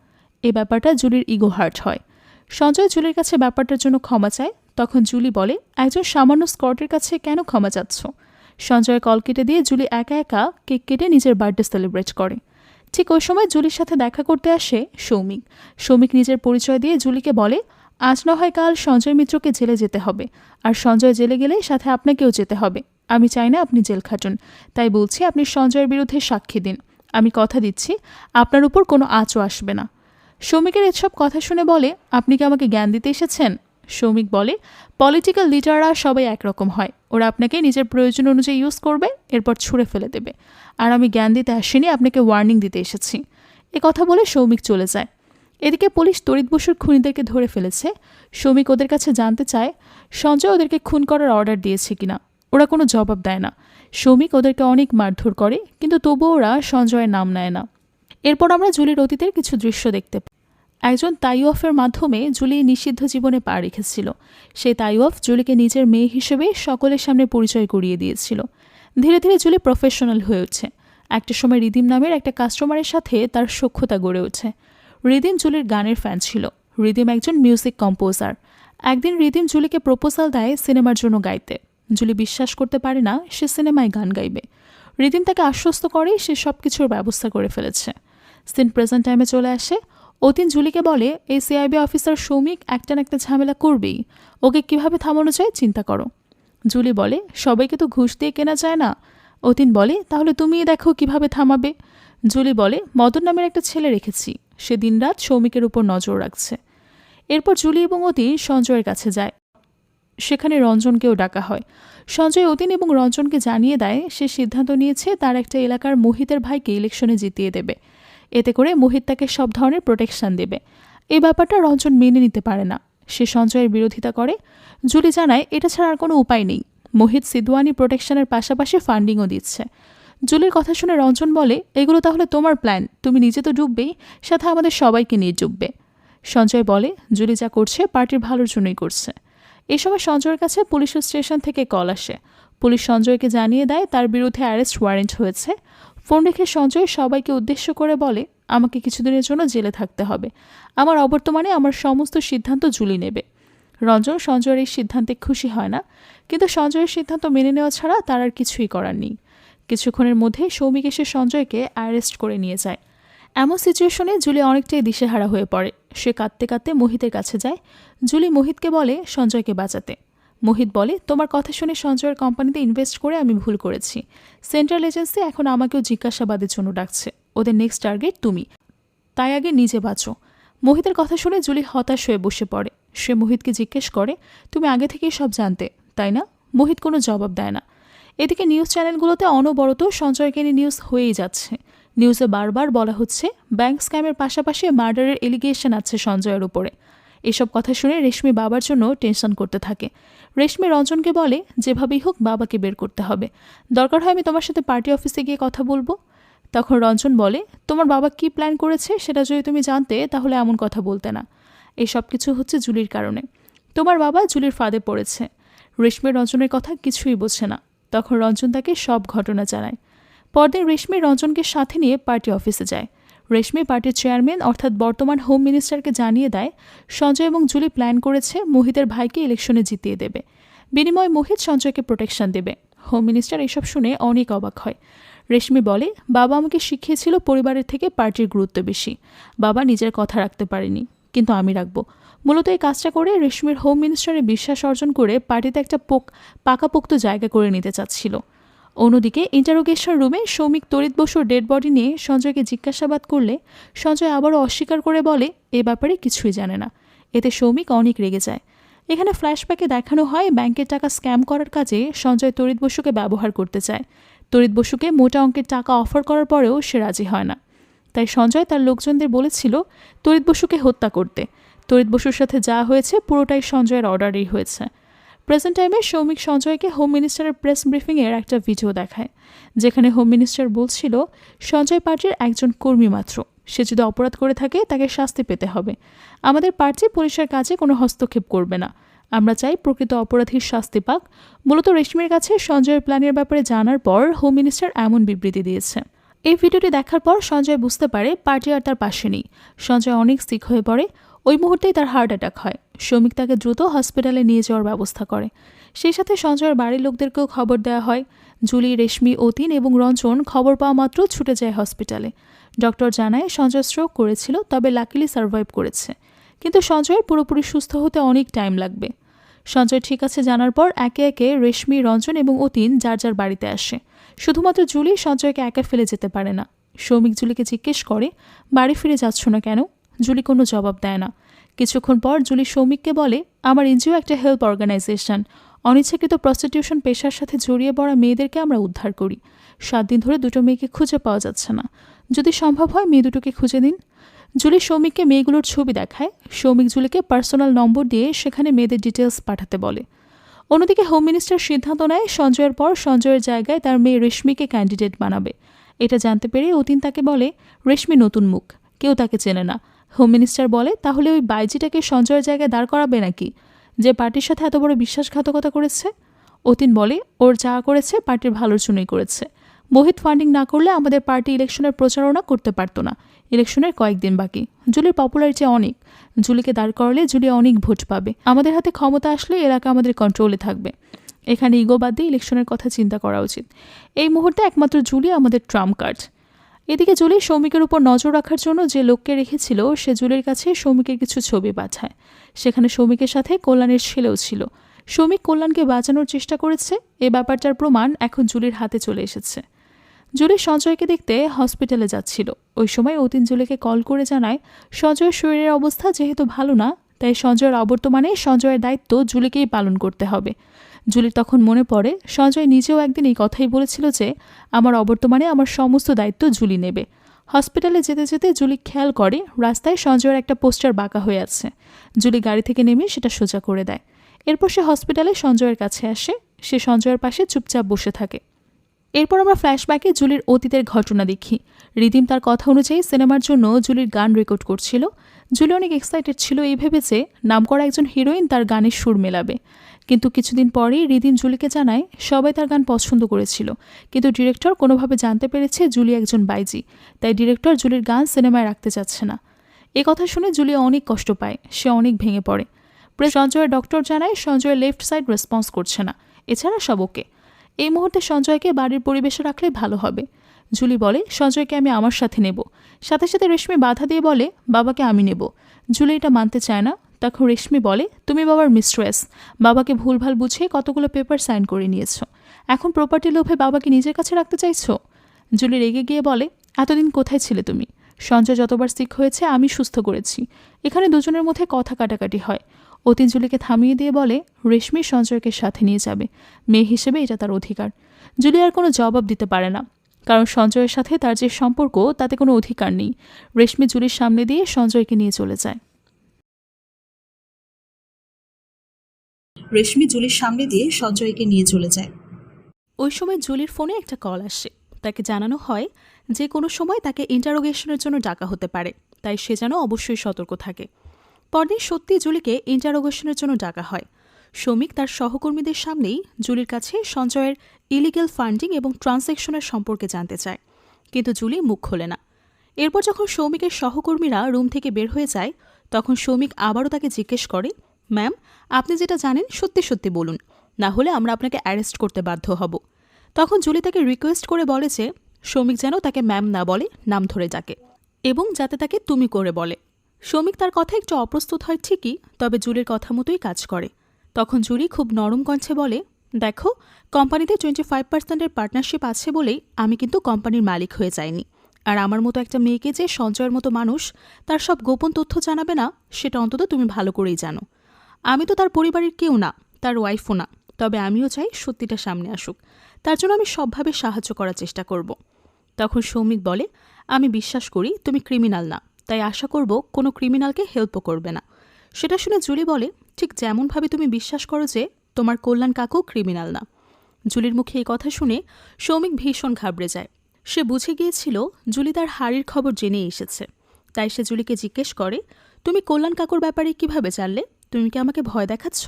এই ব্যাপারটা জুলির ইগো হার্ট হয়। সঞ্জয় জুলির কাছে ব্যাপারটার জন্য ক্ষমা চায়। তখন জুলি বলে, একজন সামান্য স্কটের কাছে কেন ক্ষমা চাচ্ছ? সঞ্জয় কল কেটে দিয়ে জুলি একা একা কেক কেটে নিজের বার্থডে সেলিব্রেট করে। ঠিক ওই সময় জুলির সাথে দেখা করতে আসে সৌমিক। সৌমিক নিজের পরিচয় দিয়ে জুলিকে বলে, আজ না হয় কাল সঞ্জয় মিত্রকে জেলে যেতে হবে, আর সঞ্জয় জেলে গেলে সাথে আপনাকেও যেতে হবে। আমি চাই না আপনি জেল খাটুন, তাই বলছি আপনি সঞ্জয়ের বিরুদ্ধে সাক্ষী দিন। আমি কথা দিচ্ছি আপনার উপর কোনো আঁচও আসবে না। সৌমিকের এসব কথা শুনে বলে, আপনি কি আমাকে জ্ঞান দিতে এসেছেন? সৌমিক বলে, পলিটিক্যাল লিডাররা সবাই একরকম হয়, ওরা আপনাকে নিজের প্রয়োজন অনুযায়ী ইউজ করবে, এরপর ছুঁড়ে ফেলে দেবে। আর আমি জ্ঞান দিতে আসিনি, আপনাকে ওয়ার্নিং দিতে এসেছি। এ কথা বলে সৌমিক চলে যায়। এদিকে পুলিশ তড়িৎ বসুর খুনিদেরকে ধরে ফেলেছে। সৌমিক ওদের কাছে জানতে চায় সঞ্জয় ওদেরকে খুন করার অর্ডার দিয়েছে কিনা। ওরা কোনো জবাব দেয় না। সৌমিক ওদেরকে অনেক মারধর করে, কিন্তু তবুও ওরা সঞ্জয়ের নাম নেয় না। এরপর আমরা জুলির অতীতের কিছু দৃশ্য দেখতে পাই। একজন তাইওয়াফের মাধ্যমে জুলি নিষিদ্ধ জীবনে পা রেখেছিল। সেই তাইওয়াফ জুলিকে নিজের মেয়ে হিসেবে সকলের সামনে পরিচয় করিয়ে দিয়েছিল। ধীরে ধীরে জুলি প্রফেশনাল হয়ে ওঠে। একটা সময় রিদিম নামের একটা কাস্টমারের সাথে তার সখ্যতা গড়ে ওঠে। রিদিম জুলির গানের ফ্যান ছিল। রিদিম একজন মিউজিক কম্পোজার। একদিন রিদিম জুলিকে প্রপোজাল দেয় সিনেমার জন্য গাইতে। জুলি বিশ্বাস করতে পারে না সে সিনেমায় গান গাইবে। রিদিম তাকে আশ্বস্ত করে সে সব কিছুর ব্যবস্থা করে ফেলেছে। সিন প্রেজেন্ট টাইমে চলে আসে। অতীন জুলিকে বলে, এই সিআইবি অফিসার সৌমিক একটা না একটা ঝামেলা করবেই, ওকে কিভাবে থামানো যায় চিন্তা করো। জুলি বলে, সবাইকে তো ঘুষ দিয়ে কেনা যায় না। অতীন বলে, তাহলে তুমিই দেখো কিভাবে থামাবে। জুলি বলে, মদন নামের একটা ছেলে রেখেছি, সে দিনরাত সৌমিকের উপর নজর রাখছে। এরপর জুলি এবং অতীন সঞ্জয়ের কাছে যায়। সেখানে রঞ্জনকেও ডাকা হয়। সঞ্জয় অতীন এবং রঞ্জনকে জানিয়ে দেয় সে সিদ্ধান্ত নিয়েছে তার একটা এলাকার মোহিতের ভাইকে ইলেকশনে জিতিয়ে দেবে। এতে করে মোহিত তাকে সব ধরনের প্রোটেকশন দেবে। এই ব্যাপারটা রঞ্জন মেনে নিতে পারে না, সে সঞ্জয়ের বিরোধিতা করে। জুলি জানায় এটা ছাড়া আর কোনো উপায় নেই। মোহিত সিদওয়ানি প্রোটেকশনের পাশাপাশি ফান্ডিংও দিচ্ছে। জুলির কথা শুনে রঞ্জন বলে, এগুলো তাহলে তোমার প্ল্যান, তুমি নিজে তো ডুববেই, সাথে আমাদের সবাইকে নিয়ে ডুববে। সঞ্জয় বলে, জুলি যা করছে পার্টির ভালোর জন্যই করছে। এ সময় সঞ্জয়ের কাছে পুলিশের স্টেশন থেকে কল আসে। পুলিশ সঞ্জয়কে জানিয়ে দেয় তার বিরুদ্ধে অ্যারেস্ট ওয়ারেন্ট হয়েছে। ফোন রেখে সঞ্জয় সবাইকে উদ্দেশ্য করে বলে, আমাকে কিছুদিনের জন্য জেলে থাকতে হবে। আমার অবর্তমানে আমার সমস্ত সিদ্ধান্ত জুলি নেবে। রঞ্জন সঞ্জয়ের এই সিদ্ধান্তে খুশি হয় না, কিন্তু সঞ্জয়ের সিদ্ধান্ত মেনে নেওয়া ছাড়া তার আর কিছুই করার নেই। কিছুক্ষণের মধ্যে সৌমিক এসে সঞ্জয়কে অ্যারেস্ট করে নিয়ে যায়। এমন সিচুয়েশনে জুলি অনেকটাই দিশেহারা হয়ে পড়ে। সে কাঁদতে কাঁদতে মোহিতের কাছে যায়। জুলি মোহিতকে বলে সঞ্জয়কে বাঁচাতে। মোহিত বলে, তোমার কথা শুনে সঞ্জয়ের কোম্পানিতে ইনভেস্ট করে আমি ভুল করেছি। সেন্ট্রাল এজেন্সি এখন আমাকেও জিজ্ঞাসাবাদের জন্য ডাকছে। ওদের নেক্সট টার্গেট তুমি, তাই আগে নিজে বাঁচো। মোহিতের কথা শুনে জুলি হতাশ হয়ে বসে পড়ে। সে মোহিতকে জিজ্ঞেস করে, তুমি আগে থেকেই সব জানতে, তাই না? মোহিত কোনো জবাব দেয় না। এদিকে নিউজ চ্যানেলগুলোতে অনবরত সঞ্জয়কে নিয়ে নিউজ হয়েই যাচ্ছে। নিউজে বারবার বলা হচ্ছে ব্যাংক স্ক্যামের পাশাপাশি মার্ডারের এলিগেশন আছে সঞ্জয়ের উপরে। এসব কথা শুনে রেশমি বাবার জন্য টেনশন করতে থাকে। রেশমি রঞ্জনকে বলে, যেভাবেই হোক বাবাকে বের করতে হবে, দরকার হয় আমি তোমার সাথে পার্টি অফিসে গিয়ে কথা বলবো। তখন রঞ্জন বলে, তোমার বাবা কি প্ল্যান করেছে সেটা যদি তুমি জানতে তাহলে এমন কথা বলতে না। এই সব কিছু হচ্ছে জুলির কারণে। তোমার বাবা জুলির ফাঁদে পড়েছে। রেশমি রঞ্জনের কথা কিছুই বোঝে না। তখন রঞ্জন তাকে সব ঘটনা জানায়। পরদিন রেশমি রঞ্জনকে সাথে নিয়ে পার্টি অফিসে যায়। রেশমি পার্টির চেয়ারম্যান অর্থাৎ বর্তমান হোম মিনিস্টারকে জানিয়ে দেয় সঞ্জয় এবং জুলি প্ল্যান করেছে মোহিতের ভাইকে ইলেকশনে জিতিয়ে দেবে। বিনিময়ে মোহিত সঞ্জয়কে প্রোটেকশন দেবে। হোম মিনিস্টার এসব শুনে অনেক অবাক হয়। রেশমি বলে, বাবা আমাকে শিখিয়েছিল পরিবারের থেকে পার্টির গুরুত্ব বেশি। বাবা নিজের কথা রাখতে পারেনি, কিন্তু আমি রাখবো। মূলত এই কাজটা করে রেশমির হোম মিনিস্টারের বিশ্বাস অর্জন করে পার্টিতে একটা পাকাপোক্ত জায়গা করে নিতে চাচ্ছিল। অন্যদিকে ইন্টারোগেশন রুমে সৌমিক তড়িৎ বসুর ডেড বডি নিয়ে সঞ্জয়কে জিজ্ঞাসাবাদ করলে সঞ্জয় আবারও অস্বীকার করে বলে এ ব্যাপারে কিছুই জানে না। এতে সৌমিক অনেক রেগে যায়। এখানে ফ্ল্যাশব্যাকে দেখানো হয় ব্যাংকের টাকা স্ক্যাম করার কাজে সঞ্জয় তড়িৎ বসুকে ব্যবহার করতে চায়। তড়িৎ বসুকে মোটা অঙ্কের টাকা অফার করার পরেও সে রাজি হয় না। তাই সঞ্জয় তার লোকজনদের বলেছিল তড়িৎ বসুকে হত্যা করতে। তড়িৎ বসুর সাথে যা হয়েছে পুরোটাই সঞ্জয়ের অর্ডারেই হয়েছে। প্রেজেন্ট টাইমে সৌমিক সঞ্জয়কে হোম মিনিস্টারের প্রেস ব্রিফিংয়ের একটা ভিডিও দেখায়, যেখানে হোম মিনিস্টার বলছিল সঞ্জয় পার্টির একজন কর্মী মাত্র। সে যদি অপরাধ করে থাকে তাকে শাস্তি পেতে হবে। আমাদের পার্টি পুলিশের কাজে কোনো হস্তক্ষেপ করবে না। আমরা চাই প্রকৃত অপরাধীর শাস্তি পাক। মূলত রেশমির কাছে সঞ্জয়ের প্ল্যানের ব্যাপারে জানার পর হোম মিনিস্টার এমন বিবৃতি দিয়েছে। এই ভিডিওটি দেখার পর সঞ্জয় বুঝতে পারে পার্টি আর তার পাশে নেই। সঞ্জয় অনেক সিক হয়ে পড়ে। ওই মুহূর্তেই তার হার্ট অ্যাটাক হয়। সৌমিক তাকে দ্রুত হসপিটালে নিয়ে যাওয়ার ব্যবস্থা করে। সেই সাথে সঞ্জয়ের বাড়ির লোকদেরকেও খবর দেওয়া হয়। জুলি, রেশমি, অতীন এবং রঞ্জন খবর পাওয়া মাত্র ছুটে যায় হসপিটালে। ডক্টর জানায় সঞ্জয় স্ট্রোক করেছিল, তবে লাকিলি সার্ভাইভ করেছে। কিন্তু সঞ্জয়ের পুরোপুরি সুস্থ হতে অনেক টাইম লাগবে। সঞ্জয় ঠিক আছে জানার পর একে একে রেশমি, রঞ্জন এবং অতীন যার যার বাড়িতে আসে। শুধুমাত্র জুলি সঞ্জয়কে একা ফেলে যেতে পারে না। সৌমিক জুলিকে জিজ্ঞেস করে, বাড়ি ফিরে যাচ্ছ না কেন? জুলি কোনো জবাব দেয় না। কিছুক্ষণ পর জুলি সৌমিককে বলে, আমার এনজিও একটা হেল্প অর্গানাইজেশন। অনিচ্ছাকৃত প্রস্টিটিউশন পেশার সাথে জড়িয়ে পড়া মেয়েদেরকে আমরা উদ্ধার করি। 7 দিন ধরে দুটো মেয়েকে খুঁজে পাওয়া যাচ্ছে না। যদি সম্ভব হয় মেয়ে দুটোকে খুঁজে দিন। জুলি সৌমিককে মেয়েগুলোর ছবি দেখায়। সৌমিক জুলিকে পার্সোনাল নম্বর দিয়ে সেখানে মেয়েদের ডিটেলস পাঠাতে বলে। অন্যদিকে হোম মিনিস্টার সিদ্ধান্ত নেয় সঞ্জয়ের পর সঞ্জয়ের জায়গায় তার মেয়ে রেশমিকে ক্যান্ডিডেট বানাবে। এটা জানতে পেরে অতীন তাকে বলে, রেশমি নতুন মুখ, কেউ তাকে চেনে না। হোম মিনিস্টার বলে, তাহলে ওই বাইজিটাকে সঞ্জয়ের জায়গায় দাঁড় করাবে নাকি, যে পার্টির সাথে এত বড় বিশ্বাসঘাতকতা করেছে? অতীন বলে, ওর যা করেছে পার্টির ভালোর জন্যই করেছে। মোহিত ফান্ডিং না করলে আমাদের পার্টি ইলেকশনের প্রচারণা করতে পারত না। ইলেকশনের কয়েকদিন বাকি। জুলির পপুলারিটি অনেক। জুলিকে দাঁড় করালে জুলি অনেক ভোট পাবে। আমাদের হাতে ক্ষমতা আসলে এলাকা আমাদের কন্ট্রোলে থাকবে। এখানে ইগো বাদ দিয়ে ইলেকশনের কথা চিন্তা করা উচিত। এই মুহূর্তে একমাত্র জুলি আমাদের ট্রাম্প কার্ড। এদিকে জুলি সৌমিকের উপর নজর রাখার জন্য যে লোককে রেখেছিল সে জুলির কাছে সৌমিকের কিছু ছবি পাঠায়। সেখানে সৌমিকের সাথে কল্যাণের ছেলেও ছিল। সৌমিক কল্যাণকে বাঁচানোর চেষ্টা করেছে। এ ব্যাপারটার প্রমাণ এখন জুলির হাতে চলে এসেছে। জুলি সঞ্জয়কে দেখতে হসপিটালে যাচ্ছিল। ওই সময় অতীন জুলিকে কল করে জানায়, সঞ্জয়ের শরীরের অবস্থা যেহেতু ভালো না, তাই সঞ্জয়ের অবর্তমানে সঞ্জয়ের দায়িত্ব জুলিকেই পালন করতে হবে। জুলির তখন মনে পড়ে সঞ্জয় নিজেও একদিন এই কথাই বলেছিল যে আমার অবর্তমানে আমার সমস্ত দায়িত্ব জুলি নেবে। হসপিটালে যেতে যেতে জুলি খেয়াল করে রাস্তায় সঞ্জয়ের একটা পোস্টার বাঁকা হয়ে আছে। জুলি গাড়ি থেকে নেমে সেটা সোজা করে দেয়। এরপর সে হসপিটালে সঞ্জয়ের কাছে আসে। সে সঞ্জয়ের পাশে চুপচাপ বসে থাকে। এরপর আমরা ফ্ল্যাশব্যাকে জুলির অতীতের ঘটনা দেখি। রিদিম তার কথা অনুযায়ী সিনেমার জন্য জুলির গান রেকর্ড করছিল। জুলি অনেক এক্সাইটেড ছিল এই ভেবে যে নামকরা একজন হিরোইন তার গানের সুর মেলাবে। কিন্তু কিছুদিন পরেই রিদিম জুলিকে জানায় সবাই তার গান পছন্দ করেছিল, কিন্তু ডিরেক্টর কোনোভাবে জানতে পেরেছে জুলি একজন বাইজি, তাই ডিরেক্টর জুলির গান সিনেমায় রাখতে চাচ্ছে না। এ কথা শুনে জুলি অনেক কষ্ট পায়। সে অনেক ভেঙে পড়ে। সঞ্জয়ের ডক্টর জানায় সঞ্জয়ের লেফট সাইড রেসপন্স করছে না। এছাড়া সব ওকে। এই মুহূর্তে সঞ্জয়কে বাড়ির পরিবেশে রাখলে ভালো হবে। জুলি বলে, সঞ্জয়কে আমি আমার সাথে নেব। সাথে সাথে রেশমি বাধা দিয়ে বলে, বাবাকে আমি নেব। জুলি এটা মানতে চায় না। তখন রেশমি বলে, তুমি বাবার মিস্ট্রেস। বাবাকে ভুলভাল বুঝিয়ে কতগুলো পেপার সাইন করে নিয়েছ। এখন প্রপার্টি লোভে বাবাকে নিজের কাছে রাখতে চাইছো? জুলি রেগে গিয়ে বলে, এতদিন কোথায় ছিলে তুমি? সঞ্জয় যতবার সিক হয়েছে আমি সুস্থ করেছি। এখানে দুজনের মধ্যে কথা কাটাকাটি হয়। অতীন জুলিকে থামিয়ে দিয়ে বলে, রেশমি সঞ্জয়কে সাথে নিয়ে যাবে। মেয়ে হিসেবে এটা তার অধিকার। জুলি আর কোনো জবাব দিতে পারে না, কারণ সঞ্জয়ের সাথে তার যে সম্পর্ক তাতে কোনো অধিকার নেই। রেশমি জুলির সামনে দিয়ে সঞ্জয়কে নিয়ে চলে যায়। ওই সময় জুলির ফোনে একটা কল আসে। তাকে জানানো হয় যে কোনো সময় তাকে ইন্টারোগেশনের জন্য ডাকা হতে পারে, তাই সে যেন অবশ্যই সতর্ক থাকে। পরদিন সত্যি জুলিকে ইন্টারোগেশনের জন্য ডাকা হয়। সৌমিক তার সহকর্মীদের সামনেই জুলির কাছে সঞ্জয়ের ইলিগ্যাল ফান্ডিং এবং ট্রানজ্যাকশনের সম্পর্কে জানতে চায়, কিন্তু জুলি মুখ খোলে না। এরপর যখন সৌমিকের সহকর্মীরা রুম থেকে বের হয়ে যায়, তখন সৌমিক আবারও তাকে জিজ্ঞেস করে, ম্যাম, আপনি যেটা জানেন সত্যি সত্যি বলুন, না হলে আমরা আপনাকে অ্যারেস্ট করতে বাধ্য হব। তখন জুলি তাকে রিকোয়েস্ট করে বলে যে সৌমিক যেন তাকে ম্যাম না বলে, নাম ধরে ডাকে, এবং যাতে তাকে তুমি করে বলে। সৌমিক তার কথা একটু অপ্রস্তুত হয় ঠিকই, তবে জুলির কথা মতোই কাজ করে। তখন জুলি খুব নরম কণ্ঠে বলে, দেখো, কোম্পানিতে 25% পার্টনারশিপ আছে বলেই আমি কিন্তু কোম্পানির মালিক হয়ে যাইনি। আর আমার মতো একটা মেয়েকে যে সঞ্জয়ের মতো মানুষ তার সব গোপন তথ্য জানাবে না, সেটা অন্তত তুমি ভালো করেই জানো। আমি তো তার পরিবারের কেউ না, তার ওয়াইফও না, তবে আমিও চাই সত্যিটা সামনে আসুক। তার জন্য আমি সবভাবে সাহায্য করার চেষ্টা করব। তখন সৌমিক বলে, আমি বিশ্বাস করি তুমি ক্রিমিনাল না, তাই আশা করব কোনো ক্রিমিনালকে হেল্পও করবে না। সেটা শুনে জুলি বলে, ঠিক যেমনভাবে তুমি বিশ্বাস করো যে তোমার কল্যাণ কাকু ক্রিমিনাল না। জুলির মুখে এই কথা শুনে সৌমিক ভীষণ ঘাবড়ে যায়। সে বুঝে গিয়েছিল জুলি তার হাড়ির খবর জেনে এসেছে। তাই সে জুলিকে জিজ্ঞেস করে, তুমি কল্যাণ কাকুর ব্যাপারে কিভাবে জানলে? তুমি কি আমাকে ভয় দেখাচ্ছ?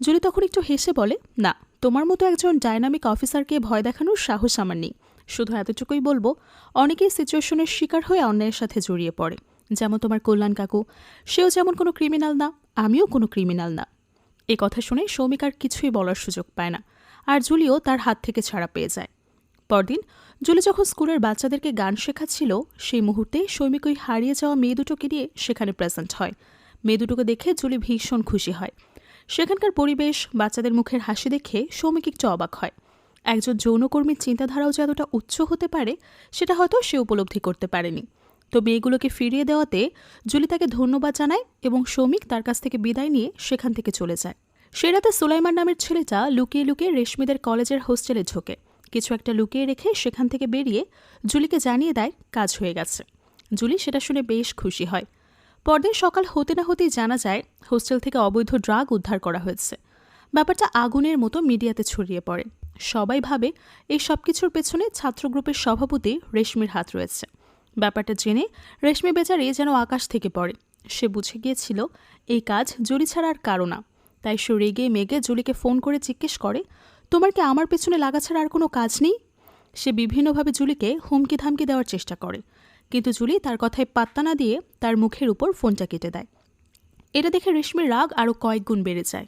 জুলি তখন একটু হেসে বলে, না, তোমার মতো একজন ডাইনামিক অফিসারকে ভয় দেখানোর সাহস আমার নেই। শুধু এতটুকুই বলবো, অনেকেই সিচুয়েশনের শিকার হয়ে অন্যায়ের সাথে জড়িয়ে পড়ে, যেমন তোমার কল্যাণ কাকু। সেও যেমন কোনো ক্রিমিনাল না, আমিও কোনো ক্রিমিনাল না। এ কথা শুনে সৌমিক আর কিছুই বলার সুযোগ পায় না, আর জুলিও তার হাত থেকে ছাড়া পেয়ে যায়। পরদিন জুলি যখন স্কুলের বাচ্চাদেরকে গান শেখাচ্ছিল, সেই মুহূর্তে সৌমিক ওই হারিয়ে যাওয়া মেয়ে দুটোকে নিয়ে সেখানে প্রেজেন্ট হয়। মেয়ে দুটোকে দেখে জুলি ভীষণ খুশি হয়। সেখানকার পরিবেশ, বাচ্চাদের মুখের হাসি দেখে সৌমিক একটু অবাক হয়। একজন যৌনকর্মীর চিন্তাধারাও যে এতটা উচ্চ হতে পারে, সেটা হয়তো সে উপলব্ধি করতে পারেনি। তো মেয়েগুলোকে ফিরিয়ে দেওয়াতে জুলি তাকে ধন্যবাদ জানায় এবং সৌমিক তার কাছ থেকে বিদায় নিয়ে সেখান থেকে চলে যায়। সে রাতে সুলাইমান নামের ছেলেটা লুকিয়ে লুকিয়ে রেশমিদের কলেজের হোস্টেলে ঢোকে। কিছু একটা লুকিয়ে রেখে সেখান থেকে বেরিয়ে জুলিকে জানিয়ে দেয় কাজ হয়ে গেছে। জুলি সেটা শুনে বেশ খুশি হয়। পরদিন সকাল হতে না হতেই জানা যায় হোস্টেল থেকে অবৈধ ড্রাগ উদ্ধার করা হয়েছে। ব্যাপারটা আগুনের মতো মিডিয়াতে ছড়িয়ে পড়ে। সবাই ভাবে এই সব কিছুর পেছনে ছাত্র গ্রুপের সভাপতি রেশমির হাত রয়েছে। ব্যাপারটা জেনে রেশমি বেচারি যেন আকাশ থেকে পড়ে। সে বুঝে গিয়েছিল এই কাজ জুলি ছাড়া আর কারো না। তাই সে রেগে মেগে জুলিকে ফোন করে জিজ্ঞেস করে, তোমার কি আমার পেছনে লাগা ছাড়া আর কোনো কাজ নেই? সে বিভিন্নভাবে জুলিকে হুমকি ধামকি দেওয়ার চেষ্টা করে, কিন্তু জুলি তার কথায় পাত্তা না দিয়ে তার মুখের উপর ফোনটা কেটে দেয়। এটা দেখে রেশমির রাগ আরও কয়েক গুণ বেড়ে যায়।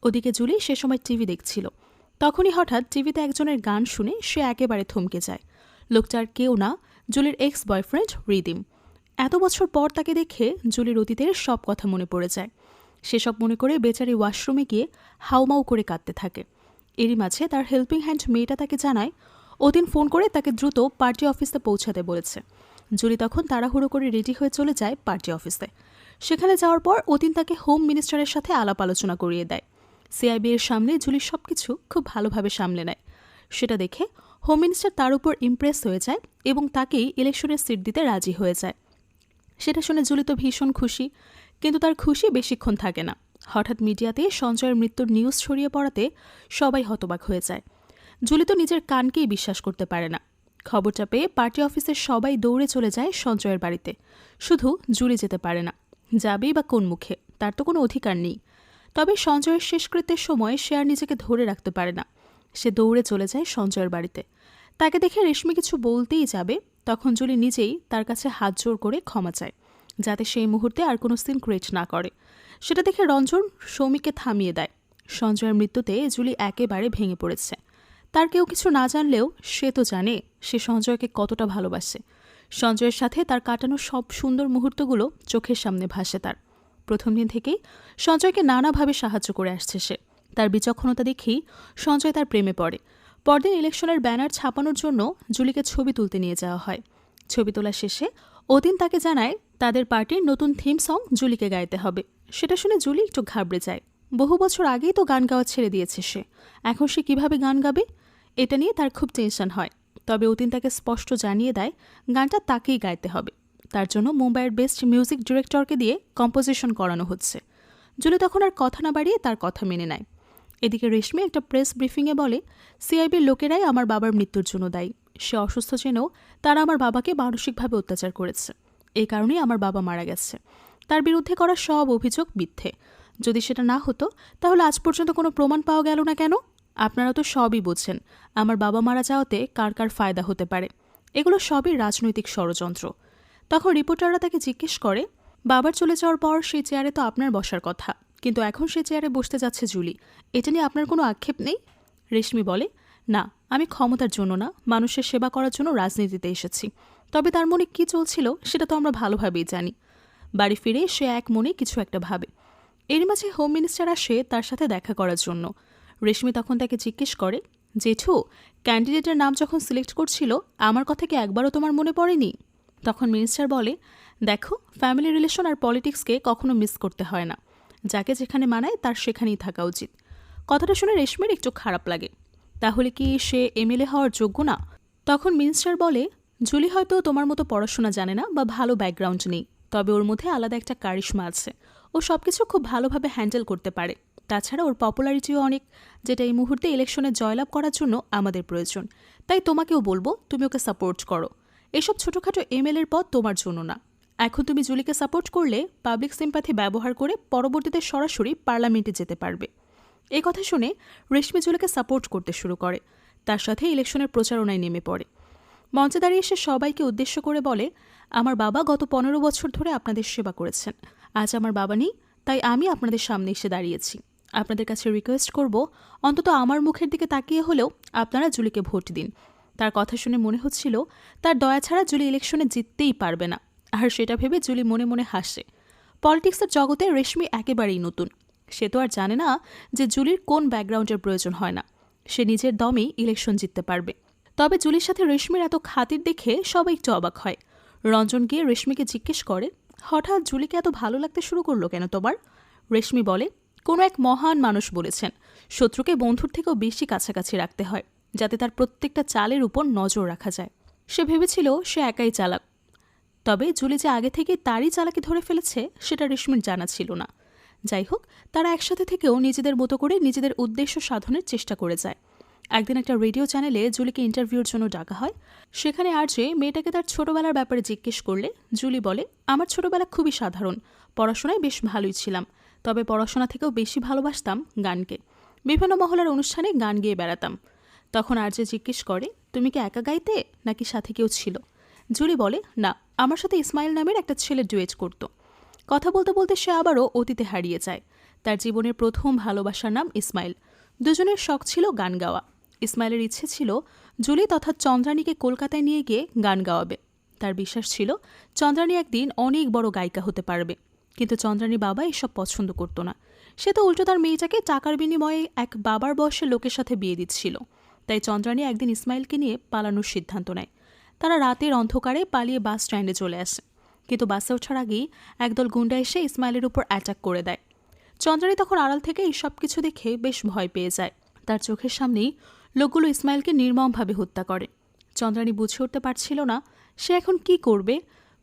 ওদিকে জুলি সে সময় টিভি দেখছিল। তখনই হঠাৎ টিভিতে একজনের গান শুনে সে একেবারে থমকে যায়। লোকটার কেউ না, জুলির এক্স বয়ফ্রেন্ড রিদিম। এত বছর পর তাকে দেখে জুলির অতীতের সব কথা মনে পড়ে যায়। সেসব মনে করে বেচারি ওয়াশরুমে গিয়ে হাউমাউ করে কাঁদতে থাকে। এরই মাঝে তার হেল্পিং হ্যান্ড মেয়েটা তাকে জানায় ওদিন ফোন করে তাকে দ্রুত পার্টি অফিসে পৌঁছাতে বলেছে। জুলি তখন তাড়াহুড়ো করে রেডি হয়ে চলে যায় পার্টি অফিসে। সেখানে যাওয়ার পর অতীন তাকে হোম মিনিস্টারের সাথে আলাপ আলোচনা করিয়ে দেয়। সিআইবি এর সামনে জুলি সবকিছু খুব ভালোভাবে সামলে নেয়। সেটা দেখে হোম মিনিস্টার তার উপর ইমপ্রেস হয়ে যায় এবং তাকেই ইলেকশনের সিট দিতে রাজি হয়ে যায়। সেটা শুনে জুলি তো ভীষণ খুশি, কিন্তু তার খুশি বেশিক্ষণ থাকে না। হঠাৎ মিডিয়াতে সঞ্জয়ের মৃত্যুর নিউজ ছড়িয়ে পড়াতে সবাই হতবাক হয়ে যায়। জুলি তো নিজের কানকেই বিশ্বাস করতে পারে না। খবরটা পেয়ে পার্টি অফিসের সবাই দৌড়ে চলে যায় সঞ্জয়ের বাড়িতে। শুধু জুলি যেতে পারে না। যাবেই বা কোন মুখে, তার তো কোনো অধিকার নেই। তবে সঞ্জয়ের শেষকৃত্যের সময় সে আর নিজেকে ধরে রাখতে পারে না। সে দৌড়ে চলে যায় সঞ্জয়ের বাড়িতে। তাকে দেখে রেশমি কিছু বলতেই যাবে, তখন জুলি নিজেই তার কাছে হাত জোর করে ক্ষমা চায়, যাতে সেই মুহূর্তে আর কোনো সিন ক্রিয়েট না করে। সেটা দেখে রঞ্জন সৌমিককে থামিয়ে দেয়। সঞ্জয়ের মৃত্যুতে জুলি একেবারে ভেঙে পড়েছে। তার কেউ কিছু না জানলেও সে তো জানে সে সঞ্জয়কে কতটা ভালোবাসে। সঞ্জয়ের সাথে তার কাটানো সব সুন্দর মুহূর্তগুলো চোখের সামনে ভাসে তার। প্রথম দিন থেকেই সঞ্জয়কে নানাভাবে সাহায্য করে আসছে সে। তার বিচক্ষণতা দেখেই সঞ্জয় তার প্রেমে পড়ে। পরদিন ইলেকশনের ব্যানার ছাপানোর জন্য জুলিকে ছবি তুলতে নিয়ে যাওয়া হয়। ছবি তোলা শেষে ওদিন তাকে জানায় তাদের পার্টির নতুন থিম সং জুলিকে গাইতে হবে। সেটা শুনে জুলি একটু ঘাবড়ে যায়। বহু বছর আগেই তো গান গাওয়া ছেড়ে দিয়েছে সে, এখন সে কিভাবে গান গাবে? এটা নিয়ে তার খুব টেনশন হয়। তবে অতীন তাকে স্পষ্ট জানিয়ে দেয় গানটা তাকেই গাইতে হবে। তার জন্য মুম্বাইয়ের বেস্ট মিউজিক ডিরেক্টরকে দিয়ে কম্পোজিশন করানো হচ্ছে। জুলি তখন আর কথা না বাড়িয়ে তার কথা মেনে নেয়। এদিকে রেশমি একটা প্রেস ব্রিফিংয়ে বলে, সিআইবির লোকেরাই আমার বাবার মৃত্যুর জন্য দায়ী। সে অসুস্থ জেনেও তারা আমার বাবাকে মানসিকভাবে অত্যাচার করেছে। এই কারণেই আমার বাবা মারা গেছে। তার বিরুদ্ধে করা সব অভিযোগ মিথ্যে। যদি সেটা না হতো তাহলে আজ পর্যন্ত কোনো প্রমাণ পাওয়া গেল না কেন? আপনারা তো সবই বোঝেন আমার বাবা মারা যাওয়াতে কার কার ফায়দা হতে পারে। এগুলো সবই রাজনৈতিক ষড়যন্ত্র। তখন রিপোর্টাররা তাকে জিজ্ঞেস করে, বাবার চলে যাওয়ার পর সেই চেয়ারে তো আপনার বসার কথা, কিন্তু এখন সে চেয়ারে বসতে যাচ্ছে জুলি। এটা নিয়ে আপনার কোনো আক্ষেপ নেই? রেশমি বলে, না, আমি ক্ষমতার জন্য না, মানুষের সেবা করার জন্য রাজনীতিতে এসেছি। তবে তার মনে কী চলছিল সেটা তো আমরা ভালোভাবেই জানি। বাড়ি ফিরে সে এক মনে কিছু একটা ভাবে। এর মাঝে হোম মিনিস্টার আসে তার সাথে দেখা করার জন্য। রেশমি তখন তাকে জিজ্ঞেস করে, জেঠু, ক্যান্ডিডেটের নাম যখন সিলেক্ট করছিল আমার কথা কি একবারও তোমার মনে পড়েনি? তখন মিনিস্টার বলে, দেখো, ফ্যামিলি রিলেশন আর পলিটিক্সকে কখনো মিস করতে হয় না। যাকে যেখানে মানায় তার সেখানেই থাকা উচিত। কথাটা শুনে রেশমির একটু খারাপ লাগে। তাহলে কি সে এমএলএ হওয়ার যোগ্য না? তখন মিনিস্টার বলে, জুলি হয়তো তোমার মতো পড়াশোনা জানে না বা ভালো ব্যাকগ্রাউন্ড নেই, তবে ওর মধ্যে আলাদা একটা কারিশমা আছে। ও সবকিছু খুব ভালোভাবে হ্যান্ডেল করতে পারে। তাছাড়া ওর পপুলারিটিও অনেক, যেটা এই মুহূর্তে ইলেকশনে জয়লাভ করার জন্য আমাদের প্রয়োজন। তাই তোমাকেও বলবো তুমি ওকে সাপোর্ট করো। এসব ছোটোখাটো এমএলএর পদ তোমার জন্য না। এখন তুমি জুলিকে সাপোর্ট করলে পাবলিক সিম্প্যাথি ব্যবহার করে পরবর্তীতে সরাসরি পার্লামেন্টে যেতে পারবে। এই কথা শুনে রেশমি জুলিকে সাপোর্ট করতে শুরু করে, তার সাথে ইলেকশনের প্রচারণায় নেমে পড়ে। মঞ্চে দাঁড়িয়ে সে সবাইকে উদ্দেশ্য করে বলে, আমার বাবা গত 15 বছর ধরে আপনাদের সেবা করেছেন। আজ আমার বাবা নেই, তাই আমি আপনাদের সামনে এসে দাঁড়িয়েছি। আপনাদের কাছে রিকোয়েস্ট করব, অন্তত আমার মুখের দিকে তাকিয়ে হলেও আপনারা জুলিকে ভোট দিন। তার কথা শুনে মনে হচ্ছিল তার দয়া ছাড়া জুলি ইলেকশনে জিততেই পারবে না, আর সেটা ভেবে জুলি মনে মনে হাসে। পলিটিক্সের জগতে রেশমি একেবারেই নতুন। সে তো আর জানে না যে জুলির কোন ব্যাকগ্রাউন্ডের প্রয়োজন হয় না, সে নিজের দমেই ইলেকশন জিততে পারবে। তবে জুলির সাথে রেশমির এত খাতির দেখে সবাই একটু অবাক হয়। রঞ্জন গিয়ে রেশমিকে জিজ্ঞেস করে, হঠাৎ জুলিকে এত ভালো লাগতে শুরু করলো কেন তোমার? রেশমি বলে, কোনো এক মহান মানুষ বলেছেন শত্রুকে বন্ধুর থেকেও বেশি কাছাকাছি রাখতে হয়, যাতে তার প্রত্যেকটা চালের উপর নজর রাখা যায়। সে ভেবেছিল সে একাই চালাক, তবে জুলি যে আগে থেকে তারই চালাকি ধরে ফেলেছে সেটা রেশমির জানা ছিল না। যাই হোক, তারা একসাথে থেকেও নিজেদের মতো করে নিজেদের উদ্দেশ্য সাধনের চেষ্টা করে যায়। একদিন একটা রেডিও চ্যানেলে জুলিকে ইন্টারভিউর জন্য ডাকা হয়। সেখানে আরজে মেয়েটাকে তার ছোটবেলার ব্যাপারে জিজ্ঞেস করলে জুলি বলে, আমার ছোটবেলা খুবই সাধারণ, পড়াশোনায় বেশ ভালোই ছিলাম, তবে পড়াশোনা থেকেও বেশি ভালোবাসতাম গানকে। বিভিন্ন মহলার অনুষ্ঠানে গান গেয়ে বেড়াতাম। তখন আরজে জিজ্ঞেস করে, তুমি কি একা গাইতে নাকি সাথে কেউ ছিল? জুলি বলে, না, আমার সাথে ইসমাইল নামের একটা ছেলে ডুয়েট করত। কথা বলতে বলতে সে আবারও অতীতে হারিয়ে যায়। তার জীবনের প্রথম ভালোবাসার নাম ইসমাইল। দুজনের শখ ছিল গান গাওয়া। ইসমাইলের ইচ্ছে ছিল জুলি তথা চন্দ্রানীকে কলকাতায় নিয়ে গিয়ে গান গাওয়াবে। তার বিশ্বাস ছিল চন্দ্রানী একদিন অনেক বড় গায়িকা হতে পারবে, কিন্তু চন্দ্রানীর বাবা এসব পছন্দ করত না। সে তো উল্টো তার মেয়েটাকে টাকার বিনিময়ে এক বাবার বয়সের লোকের সাথে বিয়ে দিচ্ছিল। তাই চন্দ্রানী একদিন ইসমাইলকে নিয়ে পালানোর সিদ্ধান্ত নেয়। তারা রাতের অন্ধকারে পালিয়ে বাস স্ট্যান্ডে চলে আসে, কিন্তু বাসে ওঠার আগেই একদল গুন্ডা এসে ইসমাইলের উপর অ্যাটাক করে দেয়। চন্দ্রানী তখন আড়াল থেকে এই সব কিছু দেখে বেশ ভয় পেয়ে যায়। তার চোখের সামনেই লোকগুলো ইসমাইলকে নির্মমভাবে হত্যা করে। চন্দ্রানী বুঝে উঠতে পারছিল না সে এখন কি করবে।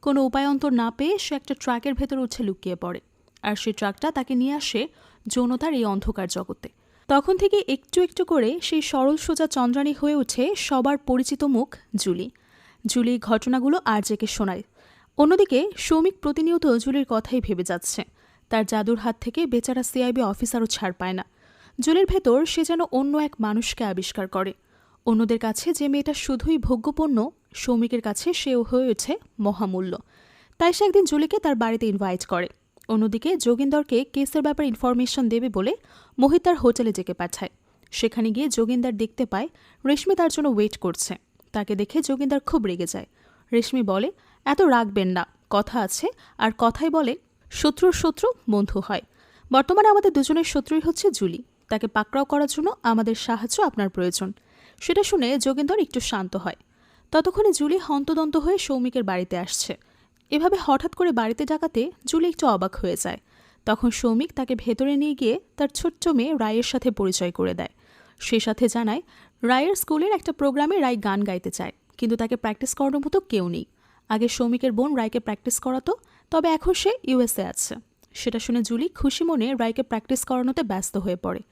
কোনো উপায়ন্তর না পেয়ে সে একটা ট্রাকের ভেতর উঠে লুকিয়ে পড়ে, আর সেই ট্রাকটা তাকে নিয়ে আসে যৌনতার এই অন্ধকার জগতে। তখন থেকে একটু একটু করে সেই সরল সোজা চন্দ্রানী হয়ে ওঠে সবার পরিচিত মুখ জুলি। জুলি ঘটনাগুলো আরজেকে শোনায়। অন্যদিকে সৌমিক প্রতিনিয়ত জুলির কথাই ভেবে যাচ্ছে। তার জাদুর হাত থেকে বেচারা সিআইবি অফিসারও ছাড় পায় না। জুলির ভেতর সে যেন অন্য এক মানুষকে আবিষ্কার করে। অন্যদের কাছে যে মেয়েটা শুধুই ভোগ্যপণ্য, সৌমিকের কাছে সেও হয়ে ওঠে মহামূল্য। তাই সে একদিন জুলিকে তার বাড়িতে ইনভাইট করে। অন্যদিকে যোগিন্দরকে কেসের ব্যাপারে ইনফরমেশন দেবে বলে মোহিত তার হোটেলে ডেকে পাঠায়। সেখানে গিয়ে যোগিন্দার দেখতে পায় রেশমি তার জন্য ওয়েট করছে। তাকে দেখে যোগিন্দার খুব রেগে যায়। রেশমি বলে, এত রাগবেন না, কথা আছে, আর কথাই বলে শত্রুর শত্রু বন্ধু হয়। বর্তমানে আমাদের দুজনের শত্রুই হচ্ছে জুলি। তাকে পাকড়াও করার জন্য আমাদের সাহায্য আপনার প্রয়োজন। সেটা শুনে যোগেন্দর একটু শান্ত হয়। ততক্ষণে জুলি হন্তদন্ত হয়ে সৌমিকের বাড়িতে আসছে। এভাবে হঠাৎ করে বাড়িতে ডাকাতে জুলি একটু অবাক হয়ে যায়। তখন সৌমিক তাকে ভেতরে নিয়ে গিয়ে তার ছোট্ট মেয়ে রায়ের সাথে পরিচয় করে দেয়। সে সাথে জানায় রায়ের স্কুলের একটা প্রোগ্রামে রায় গান গাইতে চায়, কিন্তু তাকে প্র্যাকটিস করানোর মতো কেউ নেই। আগে সৌমিকের বোন রায়কে প্র্যাকটিস করাতো, তবে এখন সে ইউএসএ আছে। সেটা শুনে জুলি খুশি মনে রায়কে প্র্যাকটিস করানোতে ব্যস্ত হয়ে পড়ে।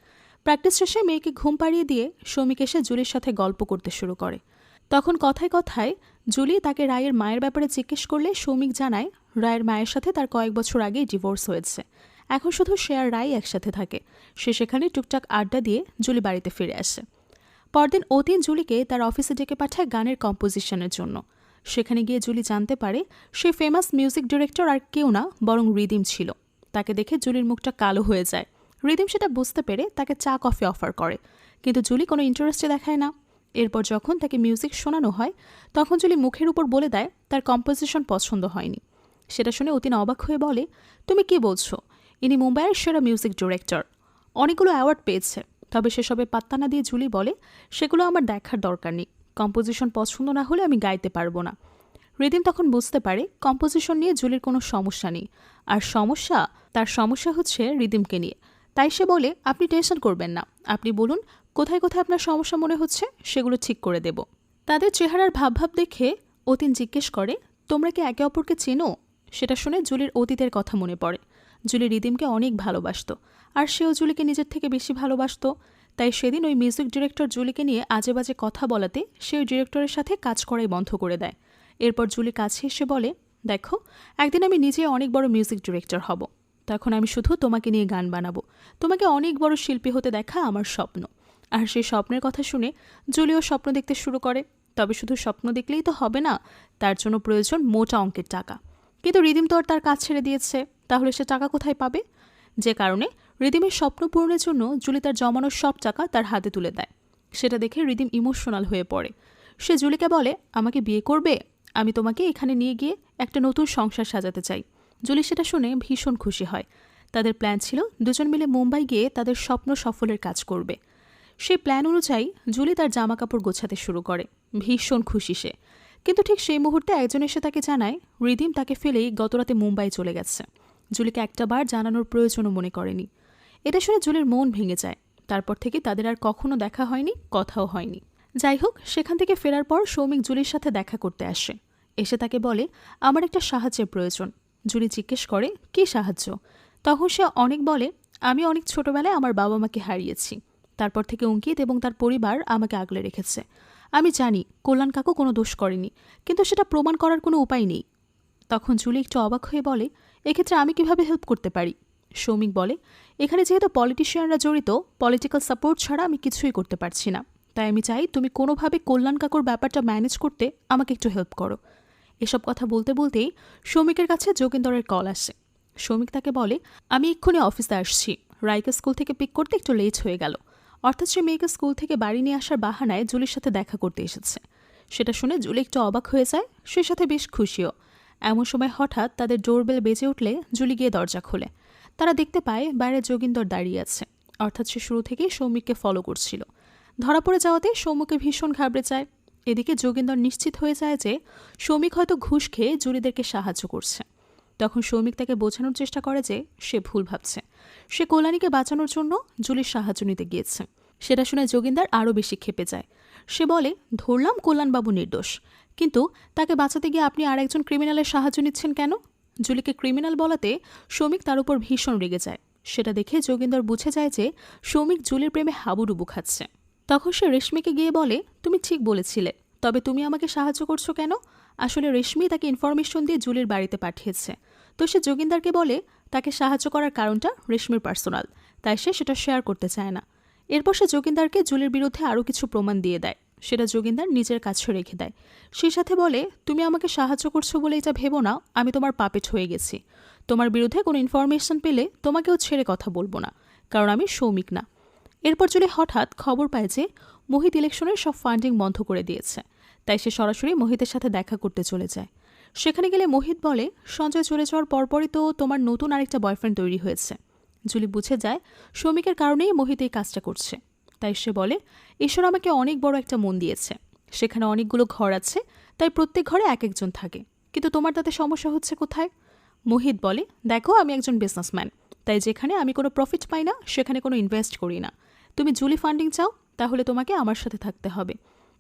প্র্যাকটিস শেষে মেয়েকে ঘুম পাড়িয়ে দিয়ে সৌমিক এসে জুলির সাথে গল্প করতে শুরু করে। তখন কথায় কথায় জুলি তাকে রায়ের মায়ের ব্যাপারে জিজ্ঞেস করলে সৌমিক জানায় রায়ের মায়ের সাথে তার কয়েক বছর আগেই ডিভোর্স হয়েছে। এখন শুধু সে আর রায় একসাথে থাকে। সে সেখানে টুকটাক আড্ডা দিয়ে জুলি বাড়িতে ফিরে আসে। পরদিন অতীন জুলিকে তার অফিসে ডেকে পাঠায় গানের কম্পোজিশনের জন্য। সেখানে গিয়ে জুলি জানতে পারে সে ফেমাস মিউজিক ডিরেক্টর আর কেউ না, বরং রিদিম ছিল। তাকে দেখে জুলির মুখটা কালো হয়ে যায়। রিদিম সেটা বুঝতে পেরে তাকে চা কফি অফার করে, কিন্তু জুলি কোনো ইন্টারেস্টে দেখায় না। এরপর যখন তাকে মিউজিক শোনানো হয় তখন জুলি মুখের উপর বলে দেয় তার কম্পোজিশন পছন্দ হয়নি। সেটা শুনে অতীন অবাক হয়ে বলে, তুমি কি বলছো? ইনি মুম্বাইয়ের সেরা মিউজিক ডিরেক্টর, অনেকগুলো অ্যাওয়ার্ড পেয়েছে। তবে সেসবে পাত্তা না দিয়ে জুলি বলে, সেগুলো আমার দেখার দরকার নেই, কম্পোজিশন পছন্দ না হলে আমি গাইতে পারবো না। রিদিম তখন বুঝতে পারে কম্পোজিশন নিয়ে জুলির কোনো সমস্যা নেই, আর তার সমস্যা হচ্ছে রিদিমকে নিয়ে। তাই সে বলে, আপনি টেনশন করবেন না, আপনি বলুন কোথায় কোথায় আপনার সমস্যা মনে হচ্ছে, সেগুলো ঠিক করে দেব। তাদের চেহারার ভাবভাব দেখে অতীন জিজ্ঞেস করে, তোমরা কি একে অপরকে চেনো? সেটা শুনে জুলির অতীতের কথা মনে পড়ে। জুলি রিদিমকে অনেক ভালোবাসত, আর সেও জুলিকে নিজের থেকে বেশি ভালোবাসত। তাই সেদিন ওই মিউজিক ডিরেক্টর জুলিকে নিয়ে আজে বাজে কথা বলাতে সে ওই ডিরেক্টরের সাথে কাজ করাই বন্ধ করে দেয়। এরপর জুলি কাছে এসে বলে, দেখো, একদিন আমি নিজে অনেক বড় মিউজিক ডিরেক্টর হব, তখন আমি শুধু তোমাকে নিয়ে গান বানাবো, তোমাকে অনেক বড় শিল্পী হতে দেখা আমার স্বপ্ন। আর সেই স্বপ্নের কথা শুনে জুলিও স্বপ্ন দেখতে শুরু করে। তবে শুধু স্বপ্ন দেখলেই তো হবে না, তার জন্য প্রয়োজন মোটা অঙ্কের টাকা। কিন্তু রিদিম তো আর তার কাজ ছেড়ে দিয়েছে, তাহলে সে টাকা কোথায় পাবে? যে কারণে রিদিমের স্বপ্ন পূরণের জন্য জুলি তার জমানোর সব টাকা তার হাতে তুলে দেয়। সেটা দেখে রিদিম ইমোশনাল হয়ে পড়ে। সে জুলিকে বলে, আমাকে বিয়ে করবে? আমি তোমাকে এখানে নিয়ে গিয়ে একটা নতুন সংসার সাজাতে চাই। জুলি সেটা শুনে ভীষণ খুশি হয়। তাদের প্ল্যান ছিল দুজন মিলে মুম্বাই গিয়ে তাদের স্বপ্ন সফলের কাজ করবে। সেই প্ল্যান অনুযায়ী জুলি তার জামাকাপড় গোছাতে শুরু করে। ভীষণ খুশি সে। কিন্তু ঠিক সেই মুহূর্তে একজন এসে তাকে জানায় রিদিম তাকে ফেলেই গতরাতে মুম্বাই চলে গেছে। জুলিকে একটাবার জানানোর প্রয়োজনও মনে করেনি। এটা শুনে জুলির মন ভেঙে যায়। তারপর থেকে তাদের আর কখনো দেখা হয়নি, কথাও হয়নি। যাই হোক, সেখান থেকে ফেরার পর সৌমিক জুলির সাথে দেখা করতে আসে। এসে তাকে বলে, আমার একটা সাহায্যের প্রয়োজন। জুলি জিজ্ঞেস করে, কী সাহায্য? তখন সে অনেক বলে, আমি অনেক ছোটবেলায় আমার বাবা মাকে হারিয়েছি। তারপর থেকে অঙ্কিত এবং তার পরিবার আমাকে আগলে রেখেছে। আমি জানি কল্যাণ কাকু কোনো দোষ করেনি, কিন্তু সেটা প্রমাণ করার কোনো উপায় নেই। তখন জুলি একটু অবাক হয়ে বলে, এক্ষেত্রে আমি কিভাবে হেল্প করতে পারি? সৌমিক বলে, এখানে যেহেতু পলিটিশিয়ানরা জড়িত, পলিটিক্যাল সাপোর্ট ছাড়া আমি কিছুই করতে পারছি না। তাই আমি চাই তুমি কোনোভাবে কল্যাণ কাকুর ব্যাপারটা ম্যানেজ করতে আমাকে একটু হেল্প করো। এসব কথা বলতে বলতেই সৌমিকের কাছে যোগেন্দরের কল আসে। সৌমিক তাকে বলে, আমি এক্ষুনি অফিসে আসছি। রাইকে স্কুল থেকে পিক করতে একটু লেট হয়ে গেল। অর্থাৎ সে মেয়েকে স্কুল থেকে বাড়ি নিয়ে আসার বাহানায় জুলির সাথে দেখা করতে এসেছে। সেটা শুনে জুলি একটু অবাক হয়ে যায়, সে সাথে বেশ খুশিও। এমন সময় হঠাৎ তাদের ডোরবেল বেজে উঠলে জুলি গিয়ে দরজা খোলে। তারা দেখতে পায় বাইরে যোগেন্দর দাঁড়িয়ে আছে। অর্থাৎ সে শুরু থেকেই সৌমিককে ফলো করছিল। ধরা পড়ে যাওয়াতে সৌমিকে ভীষণ ঘাবড়ে যায়। এদিকে যোগেন্দর নিশ্চিত হয়ে যায় যে সৌমিক হয়তো ঘুষ খেয়ে জুলিদেরকে সাহায্য করছে। তখন সৌমিক তাকে বোঝানোর চেষ্টা করে যে সে ভুল ভাবছে। সে কল্যাণীকে বাঁচানোর জন্য জুলির সাহায্য নিতে গিয়েছে। সেটা শুনে যোগেন্দার আরও বেশি ক্ষেপে যায়। সে বলে, ধরলাম কল্যাণবাবু নির্দোষ, কিন্তু তাকে বাঁচাতে গিয়ে আপনি আর একজন ক্রিমিনালের সাহায্য নিচ্ছেন কেন? জুলিকে ক্রিমিনাল বলাতে সৌমিক তার উপর ভীষণ রেগে যায়। সেটা দেখে যোগেন্দর বুঝে যায় যে সৌমিক জুলির প্রেমে হাবুডুবু খাচ্ছে। তখন সে রেশমিকে গিয়ে বলে, তুমি ঠিক বলেছিলে, তবে তুমি আমাকে সাহায্য করছো কেন? আসলে রেশমি তাকে ইনফরমেশন দিয়ে জুলির বাড়িতে পাঠিয়েছে। তো সে যোগেন্দারকে বলে তাকে সাহায্য করার কারণটা রেশমির পার্সোনাল, তাই সে সেটা শেয়ার করতে চায় না। এরপর সে যোগেন্দারকে জুলির বিরুদ্ধে আরও কিছু প্রমাণ দিয়ে দেয়। সেটা যোগেন্দার নিজের কাছে রেখে দেয়। সেই সাথে বলে, তুমি আমাকে সাহায্য করছো বলে এটা ভেবো না আমি তোমার পাপেট হয়ে গেছি। তোমার বিরুদ্ধে কোনো ইনফরমেশন পেলে তোমাকেও ছেড়ে কথা বলবো না, কারণ আমি সৌমিক না। এরপর জুলি হঠাৎ খবর পায় যে মোহিত ইলেকশনের সব ফান্ডিং বন্ধ করে দিয়েছে। তাই সে সরাসরি মোহিতের সাথে দেখা করতে চলে যায়। সেখানে গেলে মোহিত বলে, সঞ্জয় চলে যাওয়ার পরপরই তো তোমার নতুন আরেকটা বয়ফ্রেন্ড তৈরি হয়েছে। জুলি বুঝে যায় সৌমিকের কারণেই মোহিত এই কাজটা করছে। তাই সে বলে, ঈশ্বর আমাকে অনেক বড় একটা মন দিয়েছে, সেখানে অনেকগুলো ঘর আছে, তাই প্রত্যেক ঘরে এক একজন থাকে, কিন্তু তোমার তাতে সমস্যা হচ্ছে কোথায়? মোহিত বলে, দেখো আমি একজন বিজনেসম্যান, তাই যেখানে আমি কোনো প্রফিট পাই না সেখানে কোনো ইনভেস্ট করি না। তুমি জুলি ফান্ডিং চাও, তাহলে তোমাকে আমার সাথে থাকতে হবে।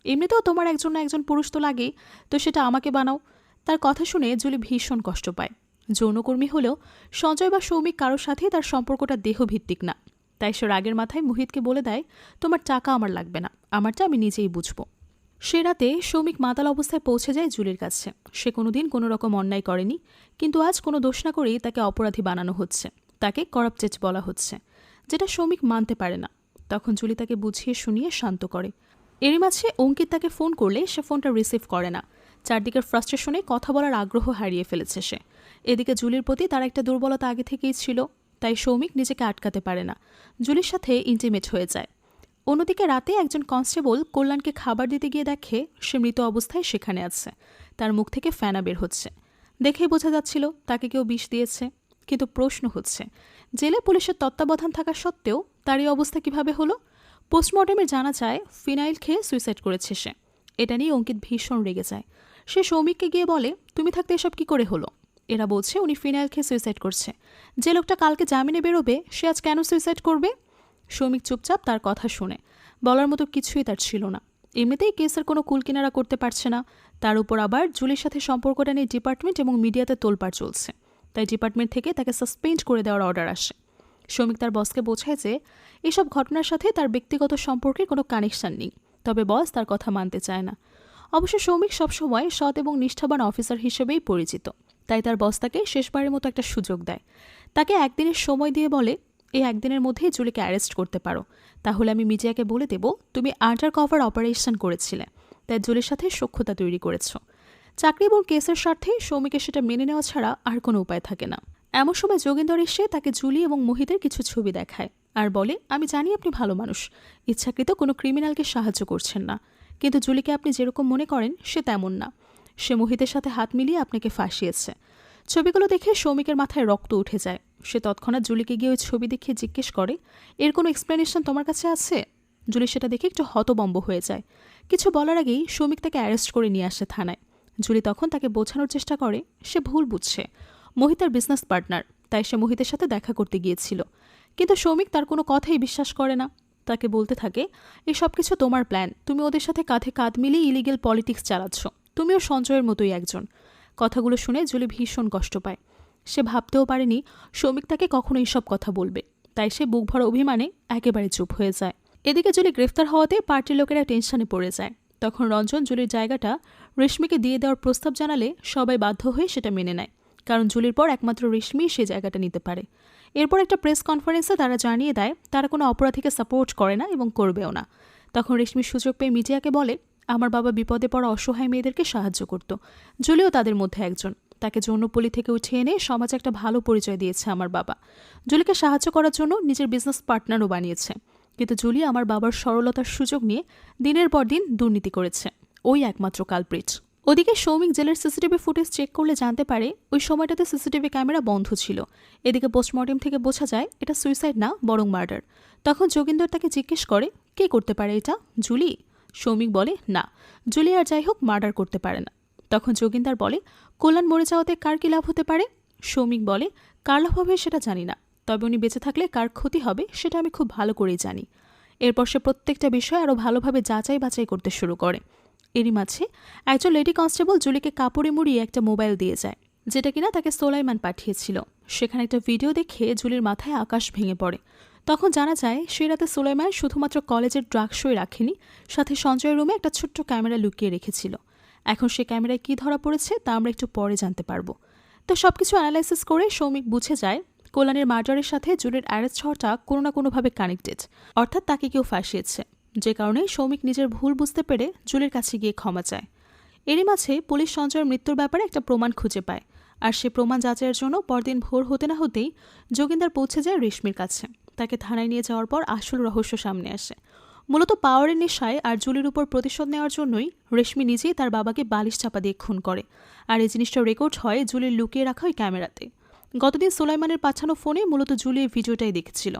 এমনিতেও তোমার একজন না একজন পুরুষ তো লাগেই, তো সেটা আমাকে বানাও। তার কথা শুনে জুলি ভীষণ কষ্ট পায়। যৌনকর্মী হলেও সঞ্জয় বা সৌমিক কারোর সাথে তার সম্পর্কটা দেহভিত্তিক না। তাই সে রাগের মাথায় মোহিতকে বলে দেয়, তোমার টাকা আমার লাগবে না, আমারটা আমি নিজেই বুঝবো। সে রাতে সৌমিক মাতাল অবস্থায় পৌঁছে যায় জুলির কাছে। সে কোনোদিন কোনো রকম অন্যায় করেনি, কিন্তু আজ কোনো দোষ না করেই তাকে অপরাধী বানানো হচ্ছে, তাকে করাপ্টেড বলা হচ্ছে, যেটা সৌমিক মানতে পারে না। তখন জুলি তাকে বুঝিয়ে শুনিয়ে শান্ত করে। এরই মাঝে অঙ্কিত তাকে ফোন করলে সে ফোনটা রিসিভ করে না। চারদিকের ফ্রাস্ট্রেশনে কথা বলার আগ্রহ হারিয়ে ফেলেছে সে। এদিকে জুলির প্রতি তার একটা দুর্বলতা আগে থেকেই ছিল, তাই সৌমিক নিজেকে আটকাতে পারে না, জুলির সাথে ইন্টিমেট হয়ে যায়। অন্যদিকে রাতে একজন কনস্টেবল কল্যাণকে খাবার দিতে গিয়ে দেখে সে মৃত অবস্থায় সেখানে আছে। তার মুখ থেকে ফেনা বের হচ্ছে। দেখেই বোঝা যাচ্ছিল তাকে কেউ বিষ দিয়েছে। কিন্তু প্রশ্ন হচ্ছে, জেলে পুলিশের তত্ত্বাবধান থাকা সত্ত্বেও তার এই অবস্থা কিভাবে হলো? পোস্টমর্টেমে জানা যায় ফিনাইল খেয়ে সুইসাইড করেছে সে। এটা নিয়ে অঙ্কিত ভীষণ রেগে যায়। সে সৌমিককে গিয়ে বলে, তুমি থাকতে এসব কি করে হলো? এরা বলছে উনি ফিনাইল খেয়ে সুইসাইড করছে। যে লোকটা কালকে জামিনে বেরোবে সে আজ কেন সুইসাইড করবে? সৌমিক চুপচাপ তার কথা শুনে। বলার মতো কিছুই তার ছিল না। এমনিতেই কেসের কোনো কুলকিনারা করতে পারছে না, তার উপর আবার জুলির সাথে সম্পর্কটা নিয়ে ডিপার্টমেন্ট এবং মিডিয়াতে তোলপাড় চলছে। তাই ডিপার্টমেন্ট থেকে তাকে সাসপেন্ড করে দেওয়ার অর্ডার আসে। সৌমিক তার বসকে বোঝায় যে এসব ঘটনার সাথে তার ব্যক্তিগত সম্পর্কে কোনো কানেকশন নেই, তবে বস তার কথা মানতে চায় না। অবশ্য সৌমিক সবসময় সৎ এবং নিষ্ঠাবান অফিসার হিসেবেই পরিচিত, তাই তার বস তাকে শেষবারের মতো একটা সুযোগ দেয়। তাকে একদিনের সময় দিয়ে বলে, এই একদিনের মধ্যেই জুলিকে অ্যারেস্ট করতে পারো, তাহলে আমি মিডিয়াকে বলে দেব তুমি আন্ডার কভার অপারেশন করেছিলে, তাই জুলির সাথে সখ্যতা তৈরি করেছ। চাকরি এবং কেসের স্বার্থে সৌমিকের সেটা মেনে নেওয়া ছাড়া আর কোনো উপায় থাকে না। এমন সময় যোগেন্দর এসে তাকে জুলি এবং মোহিতের কিছু ছবি দেখায় আর বলে, আমি জানি আপনি ভালো মানুষ, ইচ্ছাকৃত কোনো ক্রিমিনালকে সাহায্য করছেন না, কিন্তু জুলিকে আপনি যেরকম মনে করেন সে তেমন না, সে মোহিতের সাথে হাত মিলিয়ে আপনাকে ফাঁসিয়েছে। ছবিগুলো দেখে সৌমিকের মাথায় রক্ত উঠে যায়। সে তৎক্ষণাৎ জুলিকে গিয়ে ওই ছবি দেখিয়ে জিজ্ঞেস করে, এর কোনো এক্সপ্লেনেশন তোমার কাছে আছে? জুলি সেটা দেখে একটু হতবম্ব হয়ে যায়। কিছু বলার আগেই সৌমিক তাকে অ্যারেস্ট করে নিয়ে আসে থানায়। জুলি তখন তাকে বোঝানোর চেষ্টা করে সে ভুল বুঝছে, মোহিত তার বিজনেস পার্টনার, তাই সে মোহিতের সাথে দেখা করতে গিয়েছিল। কিন্তু সৌমিক তার কোনো কথাই বিশ্বাস করে না। তাকে বলতে থাকে, এই সব কিছু তোমার প্ল্যান, তুমি ওদের সাথে কাঁধে কাঁধ মিলিয়ে ইলিগেল পলিটিক্স চালাচ্ছ, তুমিও সঞ্জয়ের মতোই একজন। কথাগুলো শুনে জুলি ভীষণ কষ্ট পায়। সে ভাবতেও পারেনি সৌমিক তাকে কখনো এইসব কথা বলবে, তাই সে বুক ভরা অভিমানে একেবারে চুপ হয়ে যায়। এদিকে জুলি গ্রেফতার হওয়াতে পার্টির লোকেরা টেনশনে পড়ে যায়। তখন রঞ্জন জুলির জায়গাটা রেশমিকে দিয়ে দেওয়ার প্রস্তাব জানালে সবাই বাধ্য হয়ে সেটা মেনে নেয়, কারণ জুলির পর একমাত্র রেশমি সেই জায়গাটা নিতে পারে। এরপর একটা প্রেস কনফারেন্সে তারা জানিয়ে দেয় তারা কোনো অপরাধীকে সাপোর্ট করে না এবং করবেও না। তখন রেশমি সুযোগ পেয়ে মিডিয়াকে বলে, আমার বাবা বিপদে পড়া অসহায় মেয়েদেরকে সাহায্য করত, জুলিও তাদের মধ্যে একজন। তাকে যৌনপল্লী থেকে উঠিয়ে এনে সমাজে একটা ভালো পরিচয় দিয়েছে আমার বাবা। জুলিকে সাহায্য করার জন্য নিজের বিজনেস পার্টনারও বানিয়েছে, কিন্তু জুলি আমার বাবার সরলতার সুযোগ নিয়ে দিনের পর দিন দুর্নীতি করেছে, ওই একমাত্র কালপ্রিট। ওদিকে সৌমিক জেলের সিসিটিভি ফুটেজ চেক করলে জানতে পারে ওই সময়টাতে সিসিটিভি ক্যামেরা বন্ধ ছিল। এদিকে পোস্টমর্টেম থেকে বোঝা যায় এটা সুইসাইড না বরং মার্ডার। তখন যোগেন্দর তাকে জিজ্ঞেস করে, কে করতে পারে এটা, জুলি? সৌমিক বলে, না, জুলি আর যাই হোক মার্ডার করতে পারে না। তখন যোগেন্দার বলে, কল্যাণ মরে যাওয়াতে কার কি লাভ হতে পারে? সৌমিক বলে, কার লাভ হবে সেটা জানি না, তবে উনি বেঁচে থাকলে কার ক্ষতি হবে সেটা আমি খুব ভালো করেই জানি। এরপর সে প্রত্যেকটা বিষয় আরও ভালোভাবে যাচাই বাছাই করতে শুরু করে। এরই মাঝে একজন লেডি কনস্টেবল জুলিকে কাপড়ে মুড়িয়ে একটা মোবাইল দিয়ে যায়, যেটা কিনা তাকে সোলাইমান পাঠিয়েছিল। সেখানে একটা ভিডিও দেখে জুলির মাথায় আকাশ ভেঙে পড়ে। তখন জানা যায় সেই রাতে সোলাইমান শুধুমাত্র কলেজের ড্রাগ শোয় রাখেনি, সাথে সঞ্জয়ের রুমে একটা ছোট্ট ক্যামেরা লুকিয়ে রেখেছিল। এখন সে ক্যামেরায় কী ধরা পড়েছে তা আমরা একটু পরে জানতে পারবো। তো সবকিছু অ্যানালাইসিস করে সৌমিক বুঝে যায় কল্যাণের মার্ডারের সাথে জুলির অ্যারেস্ট হওয়াটা কোনো না কোনোভাবে কানেক্টেড, অর্থাৎ তাকে কেউ ফাঁসিয়েছে। যে কারণে সৌমিক নিজের ভুল বুঝতে পেরে জুলির কাছে গিয়ে ক্ষমা চায়। এরই মাঝে পুলিশ সঞ্জয়ের মৃত্যুর ব্যাপারে একটা প্রমাণ খুঁজে পায়, আর সে প্রমাণ যাচাইয়ের জন্য পরদিন ভোর হতে না হতেই যোগিন্দার পৌঁছে যায় রেশমির কাছে। তাকে থানায় নিয়ে যাওয়ার পর আসল রহস্য সামনে আসে। মূলত পাওয়ারের নেশায় আর জুলির উপর প্রতিশোধ নেওয়ার জন্যই রেশমি নিজেই তার বাবাকে বালিশ চাপা দিয়ে খুন করে, আর এই জিনিসটা রেকর্ড হয় জুলির লুকিয়ে রাখা ওই ক্যামেরাতে। গতদিন সোলাইমানের পাঠানো ফোনে মূলত জুলি এই ভিডিওটাই দেখেছিল,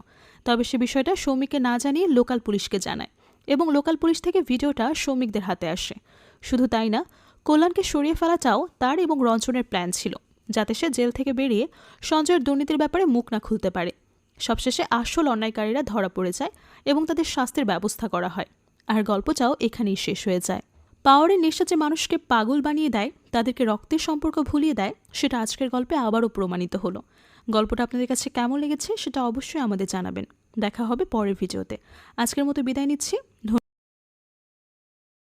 তবে সে বিষয়টা সৌমিককে না জানিয়ে লোকাল পুলিশকে জানায় এবং লোকাল পুলিশ থেকে ভিডিওটা সৌমিকদের হাতে আসে। শুধু তাই না, কল্যাণকে সরিয়ে ফেলাটাও তার এবং রঞ্জনের প্ল্যান ছিল, যাতে সে জেল থেকে বেরিয়ে সঞ্জয়ের দুর্নীতির ব্যাপারে মুখ না খুলতে পারে। সবশেষে আসল অন্যায়কারীরা ধরা পড়ে যায় এবং তাদের শাস্তির ব্যবস্থা করা হয়, আর গল্পটাও এখানেই শেষ হয়ে যায়। পাওয়ারের নেশা যে মানুষকে পাগল বানিয়ে দেয়, তাদেরকে রক্তের সম্পর্ক ভুলিয়ে দেয়, সেটা আজকের গল্পে আবারও প্রমাণিত হলো। গল্পটা আপনাদের কাছে কেমন লেগেছে সেটা অবশ্যই আমাদের জানাবেন। দেখা হবে পরের ভিডিওতে। আজকের মতো বিদায় নিচ্ছি।